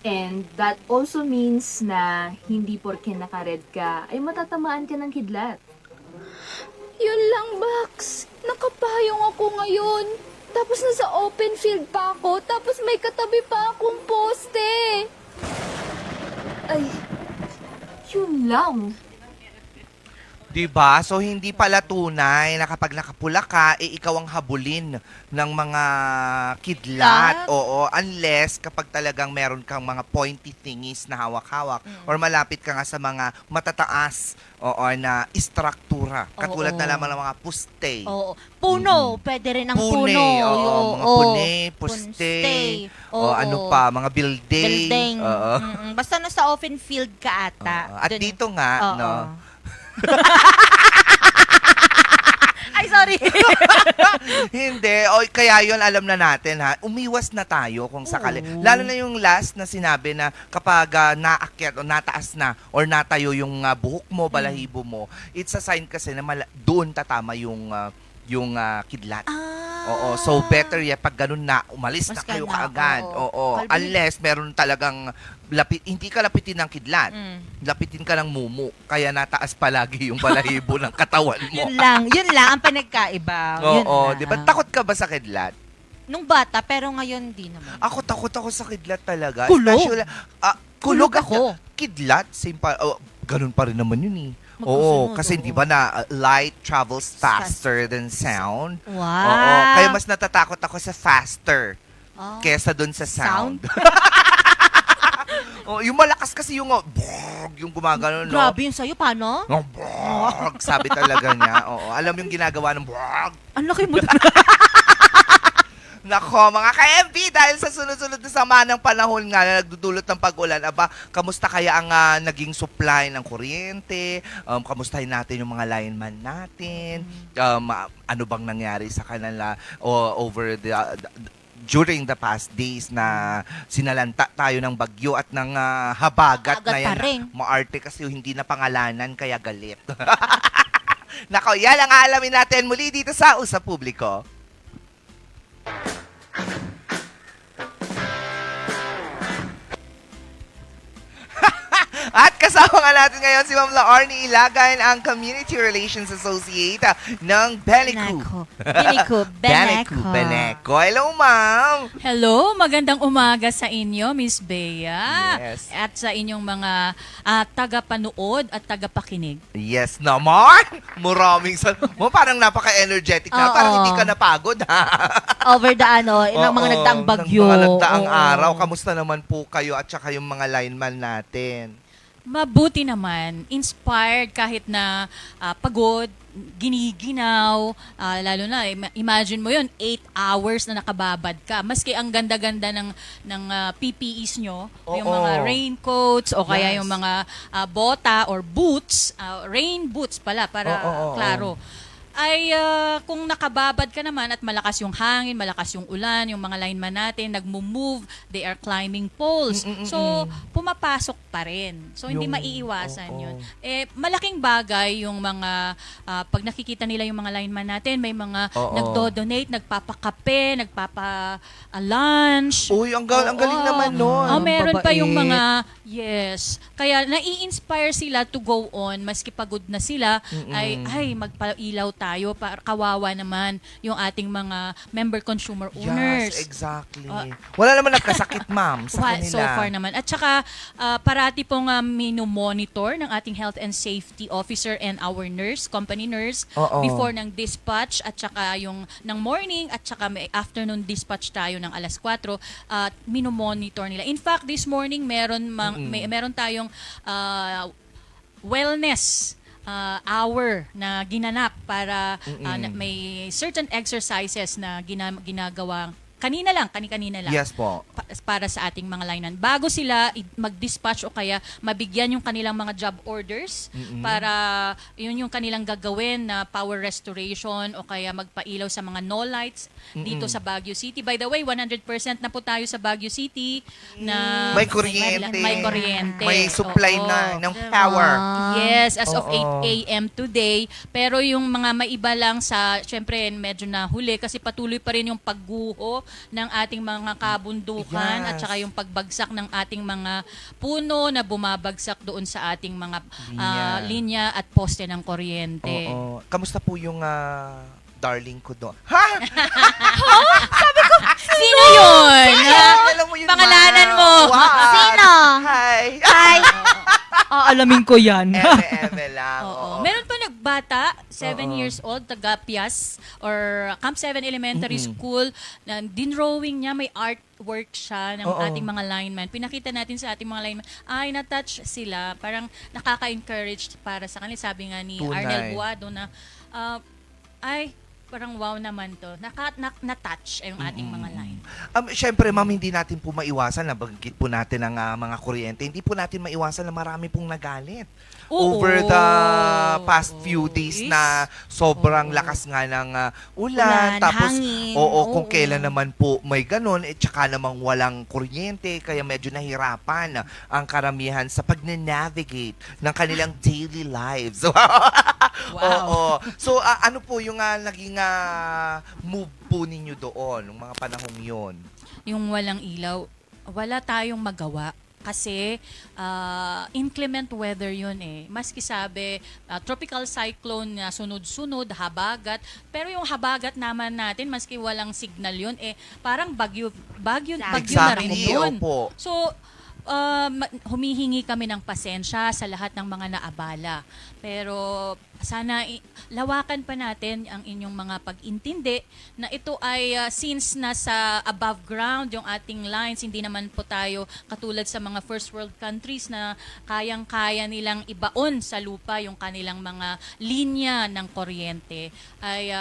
And that also means na hindi porke naka-red ka ay matatamaan ka ng kidlat. Yun lang, Bax. Nakapayong ako ngayon. Tapos nasa open field pa ako. Tapos may katabi pa akong poste. Ay, yun lang. Diba? So, hindi pala tunay na kapag nakapula ka, ikaw ang habulin ng mga kidlat. Oo, unless kapag talagang meron kang mga pointy thingies na hawak-hawak or malapit ka nga sa mga matataas na istruktura. Katulad na lamang ng mga puste. Oo. Puno. Pwede rin ang puno. Oo, mga pune, puste. O ano pa, mga building. Oo. Basta nasa open field ka ata. At dito nga, no? Ay, sorry. Hindi. O, kaya yun, alam na natin, ha? Umiwas na tayo kung sakali. Lalo na yung last na sinabi na kapag naakyat o nataas na or natayo yung buhok mo, balahibo mo, it's a sign kasi na doon tatama yung kidlat. Oo, so better pag ganun na, umalis na kayo kaagad. Oo, unless meron talagang hindi ka lapitin ng kidlat. Lapitin ka ng mumu. Kaya nataas palagi yung balahibo ng katawan mo. Yun lang ang pinagkaiba. Oo, di ba? Takot ka ba sa kidlat? Nung bata, pero ngayon di naman. Ako takot ako sa kidlat talaga. Kulog? Kulog ako. Kidlat, same pa. Ganun pa rin naman yun eh. Oo, kasi di ba na light travels faster than sound? Wow. Oo, kaya mas natatakot ako sa faster kesa dun sa sound. Yung malakas kasi yung gumagano, no? Grabe yun sa'yo, paano? Sabi talaga niya. Oo, alam yung ginagawa ng Ang laki mo. Nako, mga ka-MV, dahil sa sunod-sunod na sama ng panahon nga na nagdudulot ng pag-ulan, kamusta kaya ang naging supply ng kuryente? Kamustahin natin yung mga lineman natin? Ano bang nangyari sa kanila over during the past days na sinalanta tayo ng bagyo at ng habagat na yan? Maarte kasi hindi na pangalanan, kaya galit. Nako, yan ang aalamin natin muli dito sa Usap Publiko. At kasama nga natin ngayon si Ma'am Laorne Ilagay, ang Community Relations Associate ng Beneco. Beneco. Hello, Ma'am! Hello, magandang umaga sa inyo, Miss Bea. Yes. At sa inyong mga tagapanood at tagapakinig. Yes naman! Maraming parang napaka-energetic na. Parang hindi ka napagod, ha? Over the ng mga nagdaang bagyo. Ng mga nagdaang araw. Kamusta naman po kayo at saka yung mga lineman natin? Mabuti naman, inspired kahit na pagod, giniginaw, lalo na, imagine mo yun, 8 hours na nakababad ka. Maski ang ganda-ganda ng PPEs nyo, yung mga raincoats o kaya yung mga bota or boots, rain boots pala para klaro. Ay kung nakababad ka naman at malakas yung hangin, malakas yung ulan, yung mga lineman natin nagmo-move, they are climbing poles. So pumapasok pa rin. So hindi maiiwasan yun. Malaking bagay yung mga pag nakikita nila yung mga lineman natin, may mga nagdo-donate, nagpapakape, nagpapa-lunch. Uy, ang galing naman nun. Meron pa yung mga kaya nai-inspire sila to go on maski pagod na sila ay magpailaw tayo tayo. Kawawa naman yung ating mga member consumer owners. Yes, exactly. Wala naman nagkasakit, ma'am, sa kanila. So far naman. At saka, parati pong mino-monitor ng ating health and safety officer and our nurse, company nurse, before ng dispatch at saka yung ng morning at saka may afternoon dispatch tayo ng alas 4, mino-monitor nila. In fact, this morning meron tayong wellness hour na ginanap para may certain exercises na ginagawa kanina lang. Yes po. Para sa ating mga lineman. Bago sila mag-dispatch o kaya mabigyan yung kanilang mga job orders para yun yung kanilang gagawin na power restoration o kaya magpailaw sa mga no lights dito sa Baguio City. By the way, 100% na po tayo sa Baguio City na May kuryente. May kuryente. May supply na ng power. Yes, as of 8 a.m. today. Pero yung mga maiba lang syempre medyo nahuli kasi patuloy pa rin yung pagguho ng ating mga kabundukan at saka yung pagbagsak ng ating mga puno na bumabagsak doon sa ating mga linya at poste ng kuryente. Kamusta po yung darling ko doon? Ha? Sabi ko, sino yun? Alam mo yun, Pangalanan mo. Wow. Sino? Hi. Alamin ko yan. Eme lang. Meron pa nagbata, 7 years old, taga Pias or Camp 7 Elementary School. Dinrowing niya, may artwork siya ng ating mga lineman. Pinakita natin sa ating mga lineman. Ay, na-touch sila. Parang nakaka-encourage para sa kanila. Sabi nga ni Arnel Buado na, parang wow naman to. Na-touch yung ating mga line. Siyempre, ma'am, hindi natin po maiwasan na bagit po natin ang mga kuryente. Hindi po natin maiwasan na marami pong nagalit. Over the past few days na sobrang lakas nga ng ulan. Tapos, hangin. kung kailan naman po may ganun, tsaka namang walang kuryente, kaya medyo nahirapan ang karamihan sa pag-navigate ng kanilang daily lives. Wow. So, ano po yung naging move po ninyo doon, ng mga panahong yun? Yung walang ilaw, wala tayong magawa. Kasi inclement weather yun eh. Maski sabi, tropical cyclone na sunod-sunod, habagat. Pero yung habagat naman natin, maski walang signal yun, parang bagyo na rin yun. Opo. So, humihingi kami ng pasensya sa lahat ng mga naabala. Pero sana lawakan pa natin ang inyong mga pag-intindi na ito ay since nasa above ground yung ating lines, hindi naman po tayo katulad sa mga first world countries na kayang-kaya nilang ibaon sa lupa yung kanilang mga linya ng kuryente. Ay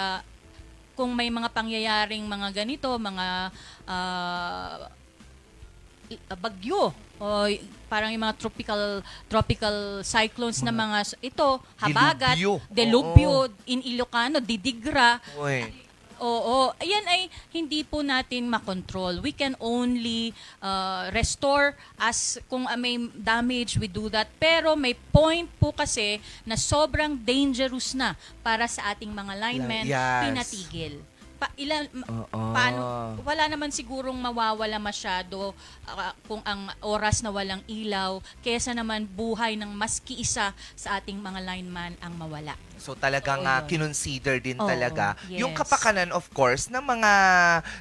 kung may mga pangyayaring mga ganito, mga bagyo o parang yung mga tropical cyclones na mga habagat, delubyo in Ilocano, Didigra. Ayan ay hindi po natin makontrol. We can only restore as kung may damage, we do that. Pero may point po kasi na sobrang dangerous na para sa ating mga linemen, pinatigil. Paano, wala naman sigurong mawawala masyado kung ang oras na walang ilaw kaysa naman buhay ng maski isa sa ating mga lineman ang mawala. So talagang kinonsider din talaga yes. yung kapakanan of course ng mga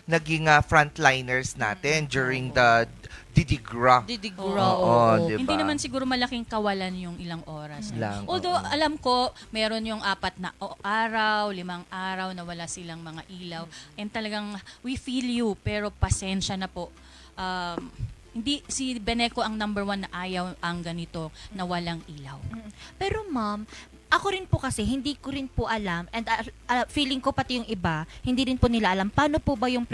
naging frontliners natin during the Didigra. Diba? Hindi naman siguro malaking kawalan yung ilang oras. Although alam ko meron yung 4 na araw, 5 araw na wala silang mga ilaw. And talagang we feel you pero pasensya na po. Hindi si Beneco ang number 1 na ayaw ang ganito na walang ilaw. Pero ma'am, ako rin po kasi, hindi ko rin po alam, and feeling ko pati yung iba, hindi rin po nila alam, paano po ba yung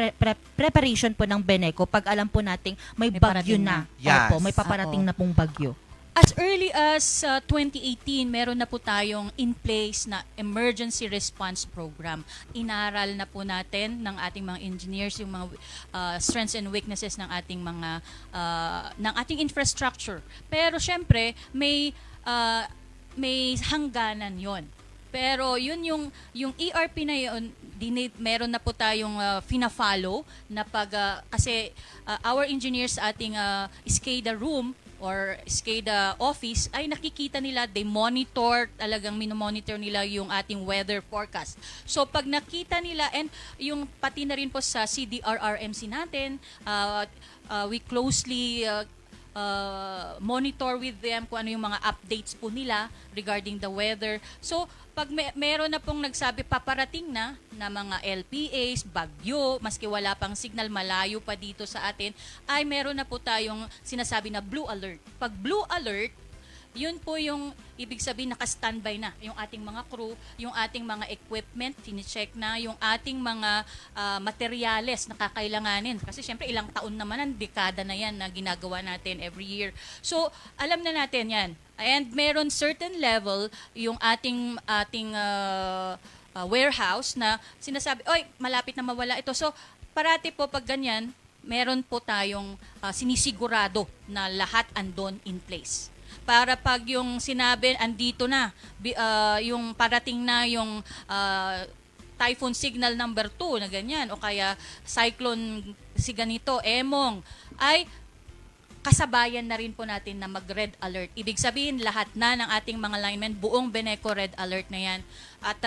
preparation po ng Beneco pag alam po nating may bagyo na. Yes. Opo, may paparating na pong bagyo. As early as 2018, meron na po tayong in place na emergency response program. Inaral na po natin ng ating mga engineers yung mga strengths and weaknesses ng ating mga ng ating infrastructure. Pero syempre, may hangganan yon. Pero yun yung ERP na yun, meron na po tayong fina-follow na kasi our engineers sa ating SCADA room or SCADA office ay nakikita nila, they monitor, talagang minomonitor nila yung ating weather forecast. So pag nakita nila, and yung pati na rin po sa CDRRMC natin, we closely monitor with them kung ano yung mga updates po nila regarding the weather. So, pag meron na pong nagsabi paparating na mga LPAs, bagyo, maski wala pang signal, malayo pa dito sa atin, ay meron na po tayong sinasabi na blue alert. Pag blue alert, yun po yung ibig sabihin naka-standby na yung ating mga crew, yung ating mga equipment, tinicheck na, yung ating mga materyales na kakailanganin. Kasi syempre ilang taon naman, ang dekada na yan na ginagawa natin every year. So, alam na natin yan. And meron certain level yung ating warehouse na sinasabi, oy, malapit na mawala ito. So, parati po pag ganyan, meron po tayong sinisigurado na lahat andon in place. Para pag yung sinabi, andito na, yung parating na yung typhoon signal number 2 na ganyan, o kaya cyclone si ganito, Emong, ay kasabayan na rin po natin na mag-red alert. Ibig sabihin, lahat na ng ating mga linemen, buong Beneco red alert na yan. At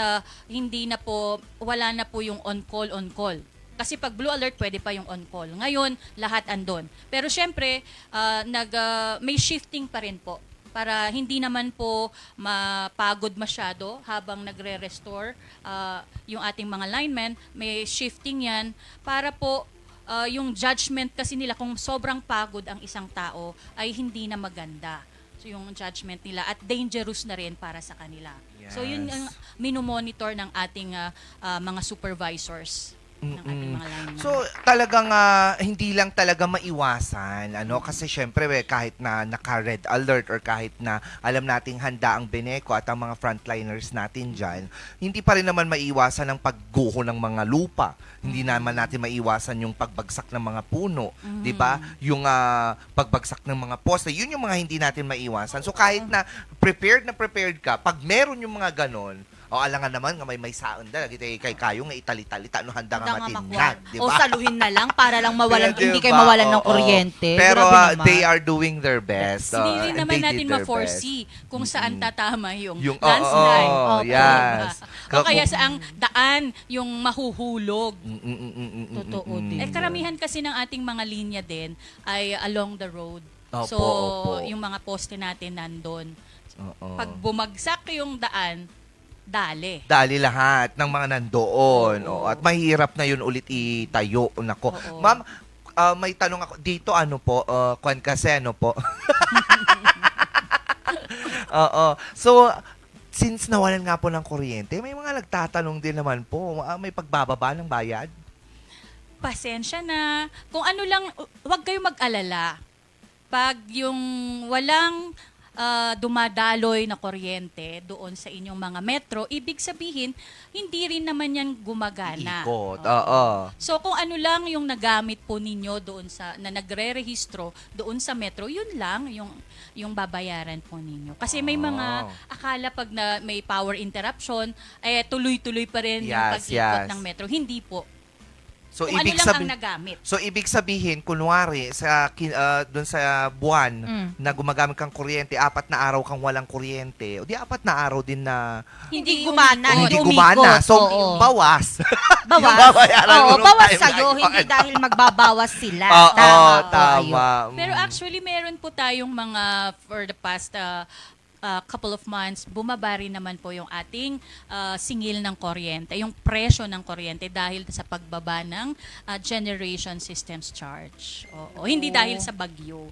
hindi na po, wala na po yung on-call. Kasi pag blue alert, pwede pa yung on-call. Ngayon, lahat andon. Pero syempre, may shifting pa rin po para hindi naman po mapagod masyado habang nagre-restore yung ating mga linemen. May shifting yan para po yung judgment kasi nila kung sobrang pagod ang isang tao ay hindi na maganda. So yung judgment nila at dangerous na rin para sa kanila. Yes. So yun ang minomonitor ng ating mga supervisors. Ng ating mga linemen. So talagang hindi lang talaga maiwasan kasi syempre kahit na naka-red alert or kahit na alam nating handa ang Beneco at ang mga frontliners natin dyan, hindi pa rin naman maiwasan ang pagguho ng mga lupa. Hindi naman natin maiwasan yung pagbagsak ng mga puno, 'di ba? Yung pagbagsak ng mga poste, yun yung mga hindi natin maiwasan. So kahit na prepared ka, pag meron yung mga ganon, alangan naman nga may saon da kay kayo nga itali-talita no handa nga matinag, di ba? O saluhin na lang para lang mawalan, Diba? hindi kayo mawalan ng kuryente. Pero Grabe naman. they are doing their best. Hindi rin and naman they natin did their ma-foresee kung saan tatama yung landslide. landslide. Yes. O kaya saang daan yung mahuhulog. Totoo din. Karamihan kasi ng ating mga linya din ay along the road. So, Opo. yung mga poste natin nandun. Oo. Pag bumagsak yung daan, dali lahat ng mga nandoon. At mahirap na yun ulit itayo. Nako. Ma'am, may tanong ako. Dito kwan kasi po. So, since nawalan nga po ng kuryente, may mga nagtatanong din naman po, may pagbababa ng bayad? Pasensya na. Kung ano lang, huwag kayong mag-alala. Pag yung walang dumadaloy na kuryente doon sa inyong mga metro, ibig sabihin, hindi rin naman yan gumagana. Ikot, oo. So kung ano lang yung nagamit po ninyo doon na nagre-rehistro doon sa metro, yun lang yung babayaran po ninyo. Kasi may mga akala pag may power interruption, tuloy-tuloy pa rin yung pag-ikot ng metro. Hindi po. So kung ibig ano lang ang nagamit. So ibig sabihin kunwari doon sa buwan na gumagamit kang kuryente, 4 na araw kang walang kuryente, o di 4 na araw din na hindi gumana, hindi gumana. So bawas. Bawas sa'yo, hindi dahil magbabawas sila. Tama. Pero actually meron po tayong mga for the past couple of months, bumaba rin naman po yung ating singil ng kuryente, yung presyo ng kuryente dahil sa pagbaba ng generation systems charge. Hindi dahil sa bagyo.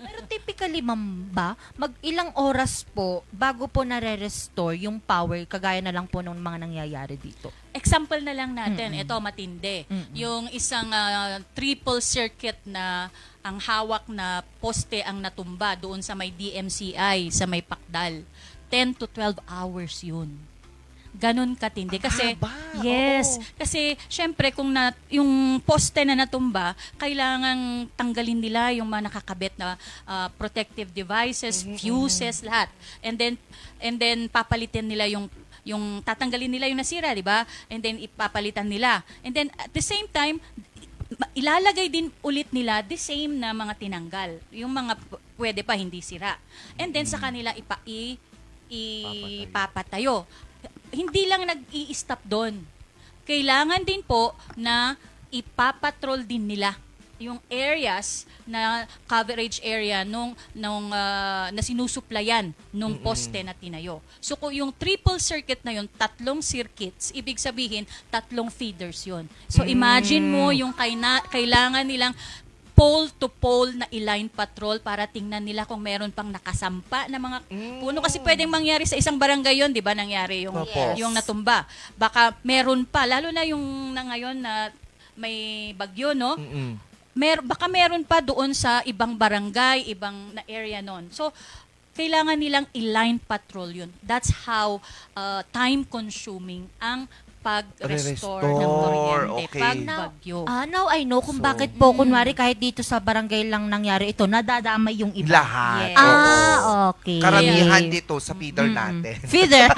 Pero typically, ma'am ba, ilang oras po bago po nare-restore yung power, kagaya na lang po ng mga nangyayari dito? Example na lang natin, ito matindi. Yung isang triple circuit na ang hawak na poste ang natumba doon sa may DMCI, sa may Pakdal. 10 to 12 hours yun. Ganon katindi. Kasi, kasi syempre kung yung poste na natumba, kailangang tanggalin nila yung mga nakakabit na protective devices, fuses, lahat. And then papalitin nila yung tatanggalin nila yung nasira, di ba? And then ipapalitan nila. And then at the same time, ilalagay din ulit nila the same na mga tinanggal. Yung mga pwede pa hindi sira. And then sa kanila ipapatayo. Hindi lang nag-i-stop doon. Kailangan din po na ipapatrol din nila yung areas na coverage area na sinusuplayan nung poste na tinayo. So kung yung triple circuit na yun, 3 circuits, ibig sabihin 3 feeders yun. So imagine mo yung kailangan nilang pole to pole na i-line patrol para tingnan nila kung meron pang nakasampa na mga puno. Kasi pwedeng mangyari sa isang barangay yun, di ba? Nangyari yung natumba. Baka meron pa, lalo na yung na ngayon na may bagyo, no? Baka meron pa doon sa ibang barangay, ibang na area noon. So, kailangan nilang i-line patrol yun. That's how time-consuming ang pag-restore ng kuryente pag bagyo. Now I know kung bakit po, kunwari kahit dito sa barangay lang nangyari ito, nadadamay yung iba. Lahat. Yes. Okay. Karamihan dito sa feeder natin. Feeder?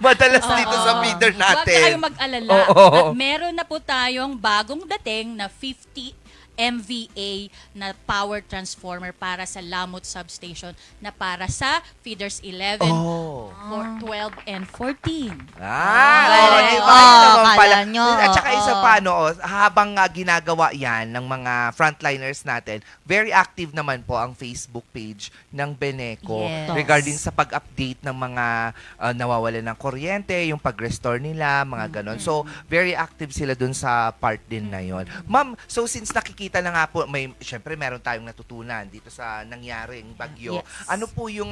Madalas dito sa feeder Huwag na natin. kayong mag-alala. At meron na po tayong bagong dating na 50 MVA na power transformer para sa Lamot Substation na para sa feeders 11, 12, and 14. Pala. nyo. At saka isa pa, habang ginagawa yan ng mga frontliners natin, very active naman po ang Facebook page ng Beneco regarding sa pag-update ng mga nawawalan ng kuryente, yung pag-restore nila, mga ganon. So, very active sila dun sa part din na yon. Ma'am, so since nakikita na nga po, syempre meron tayong natutunan dito sa nangyaring bagyo. Yes. Ano po yung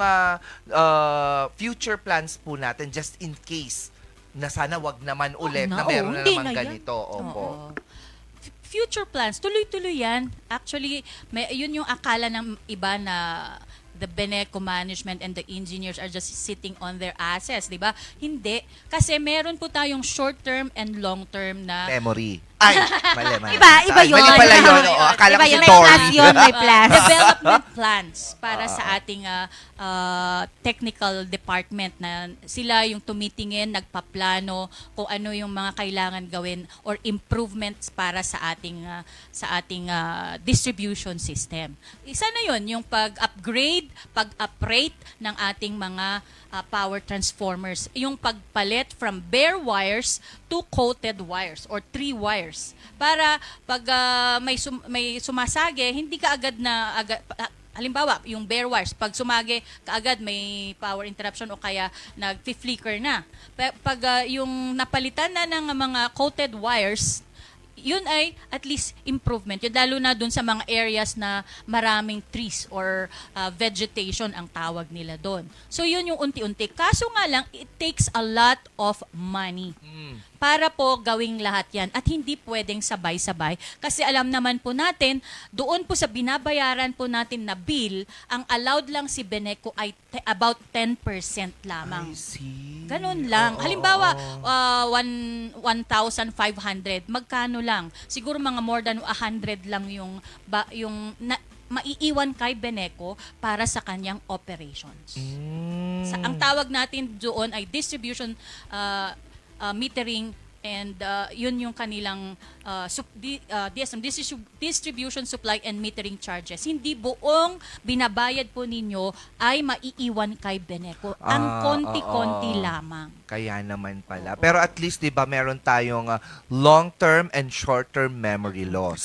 future plans po natin just in case na sana wag naman ulit na meron na naman ganito? Opo. Future plans, tuloy-tuloy yan. Actually, yun yung akala ng iba na the Beneco management and the engineers are just sitting on their asses, di ba? Hindi. Kasi meron po tayong short-term and long-term na Memory. Ay, mali. Iba yun. Mali pala yun. Akala ko si Tori. May plans. Development plans para sa ating technical department na sila yung tumitingin, nagpaplano kung ano yung mga kailangan gawin or improvements para sa ating distribution system. Isa na yun, yung pag-upgrade, pag-uprate ng ating mga power transformers, yung pagpalit from bare wires to coated wires or 3 wires para pag may sumasage, hindi ka agad halimbawa, yung bare wires, pag sumage, kaagad may power interruption o kaya nag-flicker na. Pag yung napalitan na ng mga coated wires, yun ay at least improvement. Yun, lalo na dun sa mga areas na maraming trees or vegetation ang tawag nila doon. So yun yung unti-unti. Kaso nga lang, it takes a lot of money para po gawing lahat yan. At hindi pwedeng sabay-sabay. Kasi alam naman po natin, doon po sa binabayaran po natin na bill, ang allowed lang si Beneco ay about 10% lamang. I see. Ganun lang. Halimbawa, 1,500. Magkano lang? Siguro mga more than 100 lang yung maiiwan kay Beneco para sa kanyang operations. Ang tawag natin doon ay distribution metering, and yun yung kanilang DSM, distribution supply and metering charges. Hindi buong binabayad po ninyo ay maiiwan kay Beneco. Ang konti-konti lamang. Kaya naman pala. Pero at least, di ba, meron tayong long-term and short-term memory loss.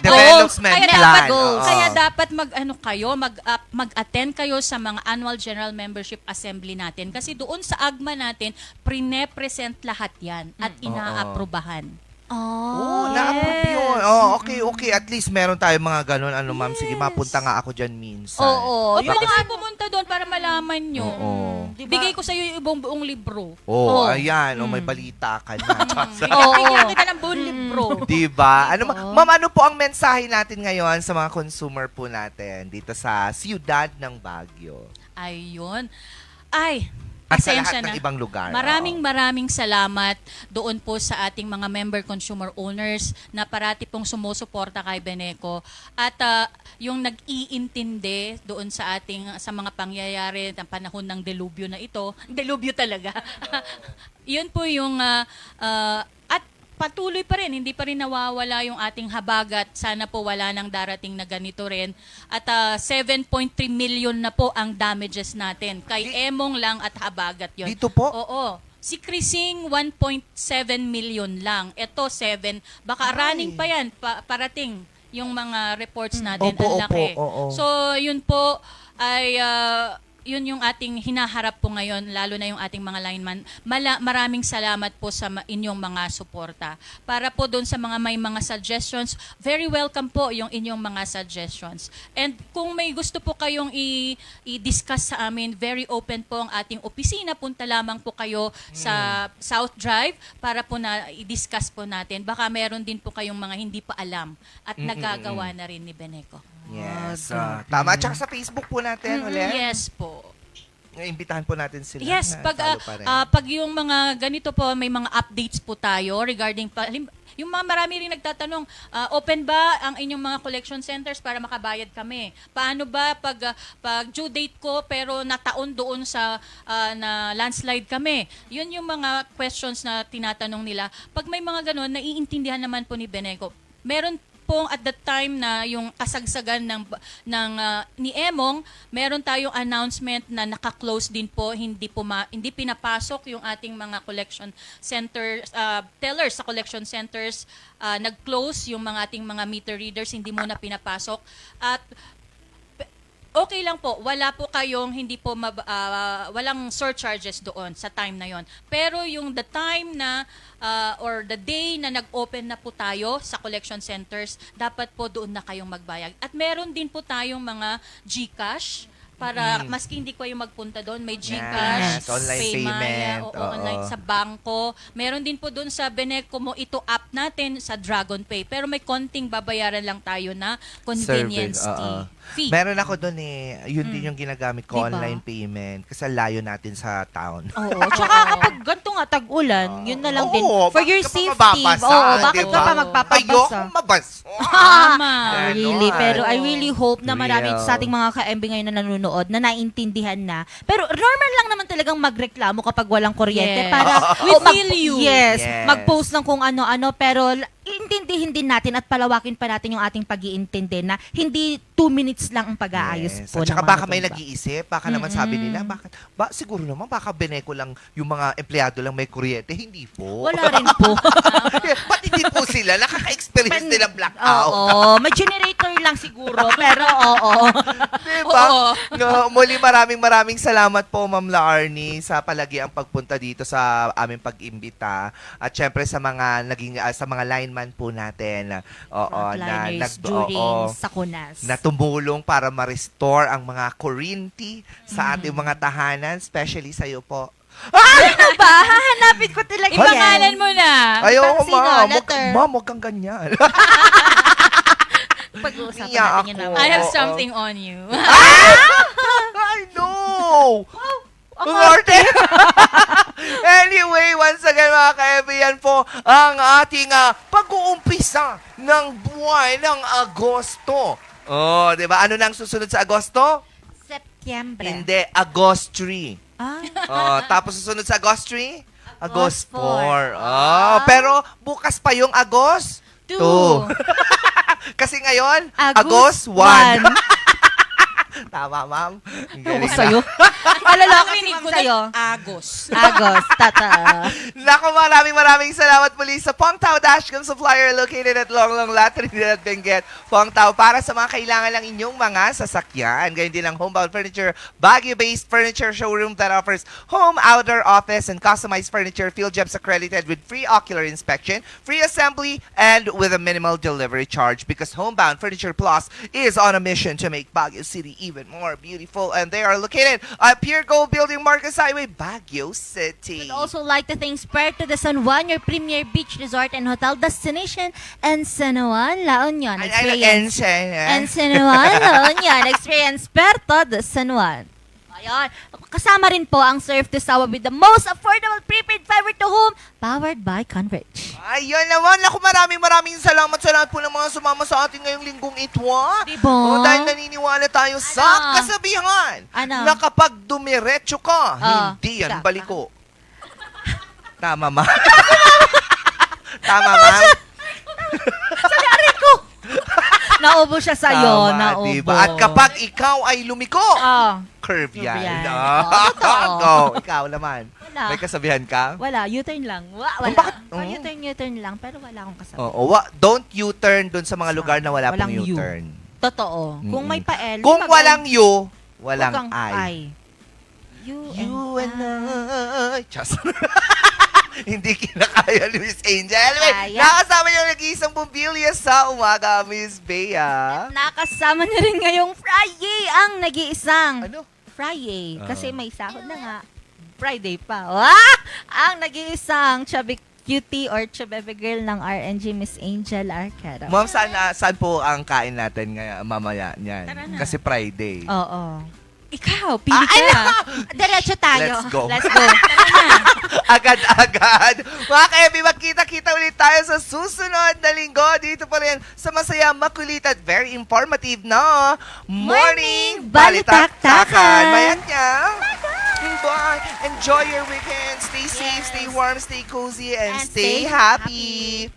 Development plan. Kaya dapat mag-attend kayo sa mga annual general membership assembly natin. Kasi doon sa AGMA natin, pre-present lahat yan at inaaprobahan. Na-approve yun. Okay. At least meron tayong mga ganun. Ma'am, sige, mapunta nga ako dyan minsan. Huwag mga pumunta doon para malaman nyo. Bigay ko sa'yo yung buong libro. Ayan. May balita ka na. Bigyan kita ng buong libro. Diba? Ma'am, ano po ang mensahe natin ngayon sa mga consumer po natin dito sa siyudad ng Baguio? Ayun. At sa lahat ng ibang lugar. Maraming salamat doon po sa ating mga member consumer owners na parati pong sumusuporta kay Beneco at yung nag-iintindi doon sa mga pangyayari ng panahon ng delubyo na ito. Delubyo talaga. Yun po yung at patuloy pa rin, hindi pa rin nawawala yung ating habagat. Sana po wala nang darating na ganito rin. At 7.3 million na po ang damages natin. Kay Emong lang at habagat yon. Dito po? Oo. Si Krising, 1.7 million lang. Ito, 7. Baka running pa yan, parating yung mga reports natin. Opo, ang laki. opo, oo. So, yun po ay... yun yung ating hinaharap po ngayon, lalo na yung ating mga lineman. Maraming salamat po sa inyong mga suporta. Para po doon sa mga may mga suggestions, very welcome po yung inyong mga suggestions. And kung may gusto po kayong i-discuss sa amin, very open po ang ating opisina. Punta lamang po kayo sa South Drive para po na i-discuss po natin. Baka meron din po kayong mga hindi pa alam at nagagawa na rin ni Beneco. Yes. Tama. Tsaka sa Facebook po natin ulit. Yes po. Imbitahan po natin sila. Yes, na pag follow pa rin. pag yung mga ganito po, may mga updates po tayo regarding yung mga marami rin nagtatanong, open ba ang inyong mga collection centers para makabayad kami? Paano ba pag due date ko pero nataon doon sa na landslide kami? Yun yung mga questions na tinatanong nila. Pag may mga ganun, naiintindihan naman po ni Beneco. Meron pong at that time na yung kasagsagan ni Emong, meron tayong announcement na naka-close din po, hindi pinapasok yung ating mga collection centers, tellers sa collection centers, nag-close yung mga ating mga meter readers, hindi muna pinapasok. At okay lang po, wala po kayong walang surcharges doon sa time na yon. Pero yung the time na or the day na nag-open na po tayo sa collection centers, dapat po doon na kayong magbayad. At meron din po tayong mga GCash para maski hindi ko yung magpunta doon, may GCash, Yes, online Paymaya, payment, o oo. online sa bangko. Meron din po doon sa Beneco mo, ito app natin sa Dragon Pay. Pero may konting babayaran lang tayo na convenience fee. Meron ako doon yun din yung ginagamit ko, Diba? online payment. Kasi layo natin sa town. Oo. Tsaka kapag ganito nga tag-ulan, yun na lang din. For bakit your ka pa safety. mababasa, Oo, bakit diba? ka pa magpapabasa? Ayokong mabasa. Tama. Ganon. Really. Pero I really hope na marami Real. sa ating mga ka-MB ngayon na nanonood na naintindihan na. Pero normal lang naman talagang magreklamo kapag walang kuryente. Yes. Para We feel you. Yes. Yes. Mag-post ng kung ano-ano. Pero intindihin din natin at palawakin pa natin yung ating pag-iintindi na hindi 2 minutes lang ang pag-aayos po. At saka ng mga baka may tumba. nag-iisip, baka naman sabi nila, siguro naman baka Beneco lang yung mga empleyado lang may kuryente. Hindi po. Wala rin po. Pati din po sila, nakaka-experience nila blackout. Oo. May generator lang siguro. Pero oo. Diba? No, muli maraming salamat po Ma'am Laarni sa palagi ang pagpunta dito sa aming pag-imbita at syempre sa mga sa mga lineman po natin Frontliners during Sakunas. na tumulong para ma-restore ang mga kuryente sa ating mga tahanan, especially sa iyo po. Ano ba? Hahanapin ko talaga. Ipangalan mo na. Ayoko, Sino? ma'am. Letter? Ma'am, huwag kang ganyan. Pag-uusapan Iyak natin yun ako. naman. I have Oo. something on you. I know! Ang arte! Anyway, once again mga kaibigan po, ang ating pag-uumpisa ng buwan ng Agosto. Oh, di ba? Ano nang susunod sa Agosto? Septyembre. Hindi, Agostry. Oh, tapos susunod sa Agostry? Agost 4. Oh, pero bukas pa yung Agost 2. Kasi ngayon, Agost 1. Tama, ma'am. Ako sa'yo. Alalaki Rinig ko sa'yo. Agos. Agos, tata. Naku, maraming salamat muli sa Pongtao Dashcam Supplier located at Longlong La Trinidad, Benguet. Pongtao para sa mga kailangan ng inyong mga sasakyan. Ganyan din ang Homebound Furniture, Baguio-based furniture showroom that offers home, outdoor, office, and customized furniture. Field Jobs accredited with free ocular inspection, free assembly, and with a minimal delivery charge because Homebound Furniture Plus is on a mission to make Baguio City even more beautiful, and they are located at Pure Gold Building, Marcos Highway, Baguio City. We'd also like to thank Puerto de San Juan, your premier beach resort and hotel destination, and San Juan, La Union. Experience. And San Juan, La Union. Experience Puerto de San Juan. Ayan. Kasama rin po ang Surf to Sawa with the most affordable prepaid fiber to home, powered by Converge. Ayun naman. Naku, maraming salamat sa lahat po ng mga sumama sa ating ngayong linggong ito. Diba? Dahil naniniwala tayo sa kasabihan na kapag dumiretso ka, hindi yan baliko. Tama, ma. Tama, ma'am? Naubo siya sa'yo. Tama, Naubo. diba? At kapag ikaw ay lumiko, curve Curve yan. yan. Oh, go. Ikaw naman. Wala. May kasabihan ka? Wala, U-turn lang. Wala. bakit? U-turn lang, pero wala akong kasama. Don't U-turn dun sa mga lugar na wala pang Walang U. U-turn. Totoo. Kung may pa-L, Kung mag- walang U, walang Huwag kang I. You and I. Just. Hindi kinakaya ni Miss Angel. Anyway, Kaya. nakasama niyo nag-iisang bumbilya sa umaga, Miss Bea. Nakasama niya rin ngayong Friday ang nag-iisang. Ano? Friday. Ah. Kasi may sahod na nga. Friday pa. Wah! Ang nag-iisang chubby cutie or chubby girl ng RNG, Miss Angel Arcaro. Ma'am, saan po ang kain natin mamaya niyan? Tara na. Kasi Friday. Oo. Ikaw, pili ka. Diretso tayo. Let's go. Let's go. Agad-agad. Mga ka-MB, magkita-kita ulit tayo sa susunod na linggo. Dito pa rin sa masaya, makulit at very informative na Morning Balitaktakan. Mayat niya. Bye. Enjoy your weekend. Stay safe, stay warm, stay cozy, and stay happy.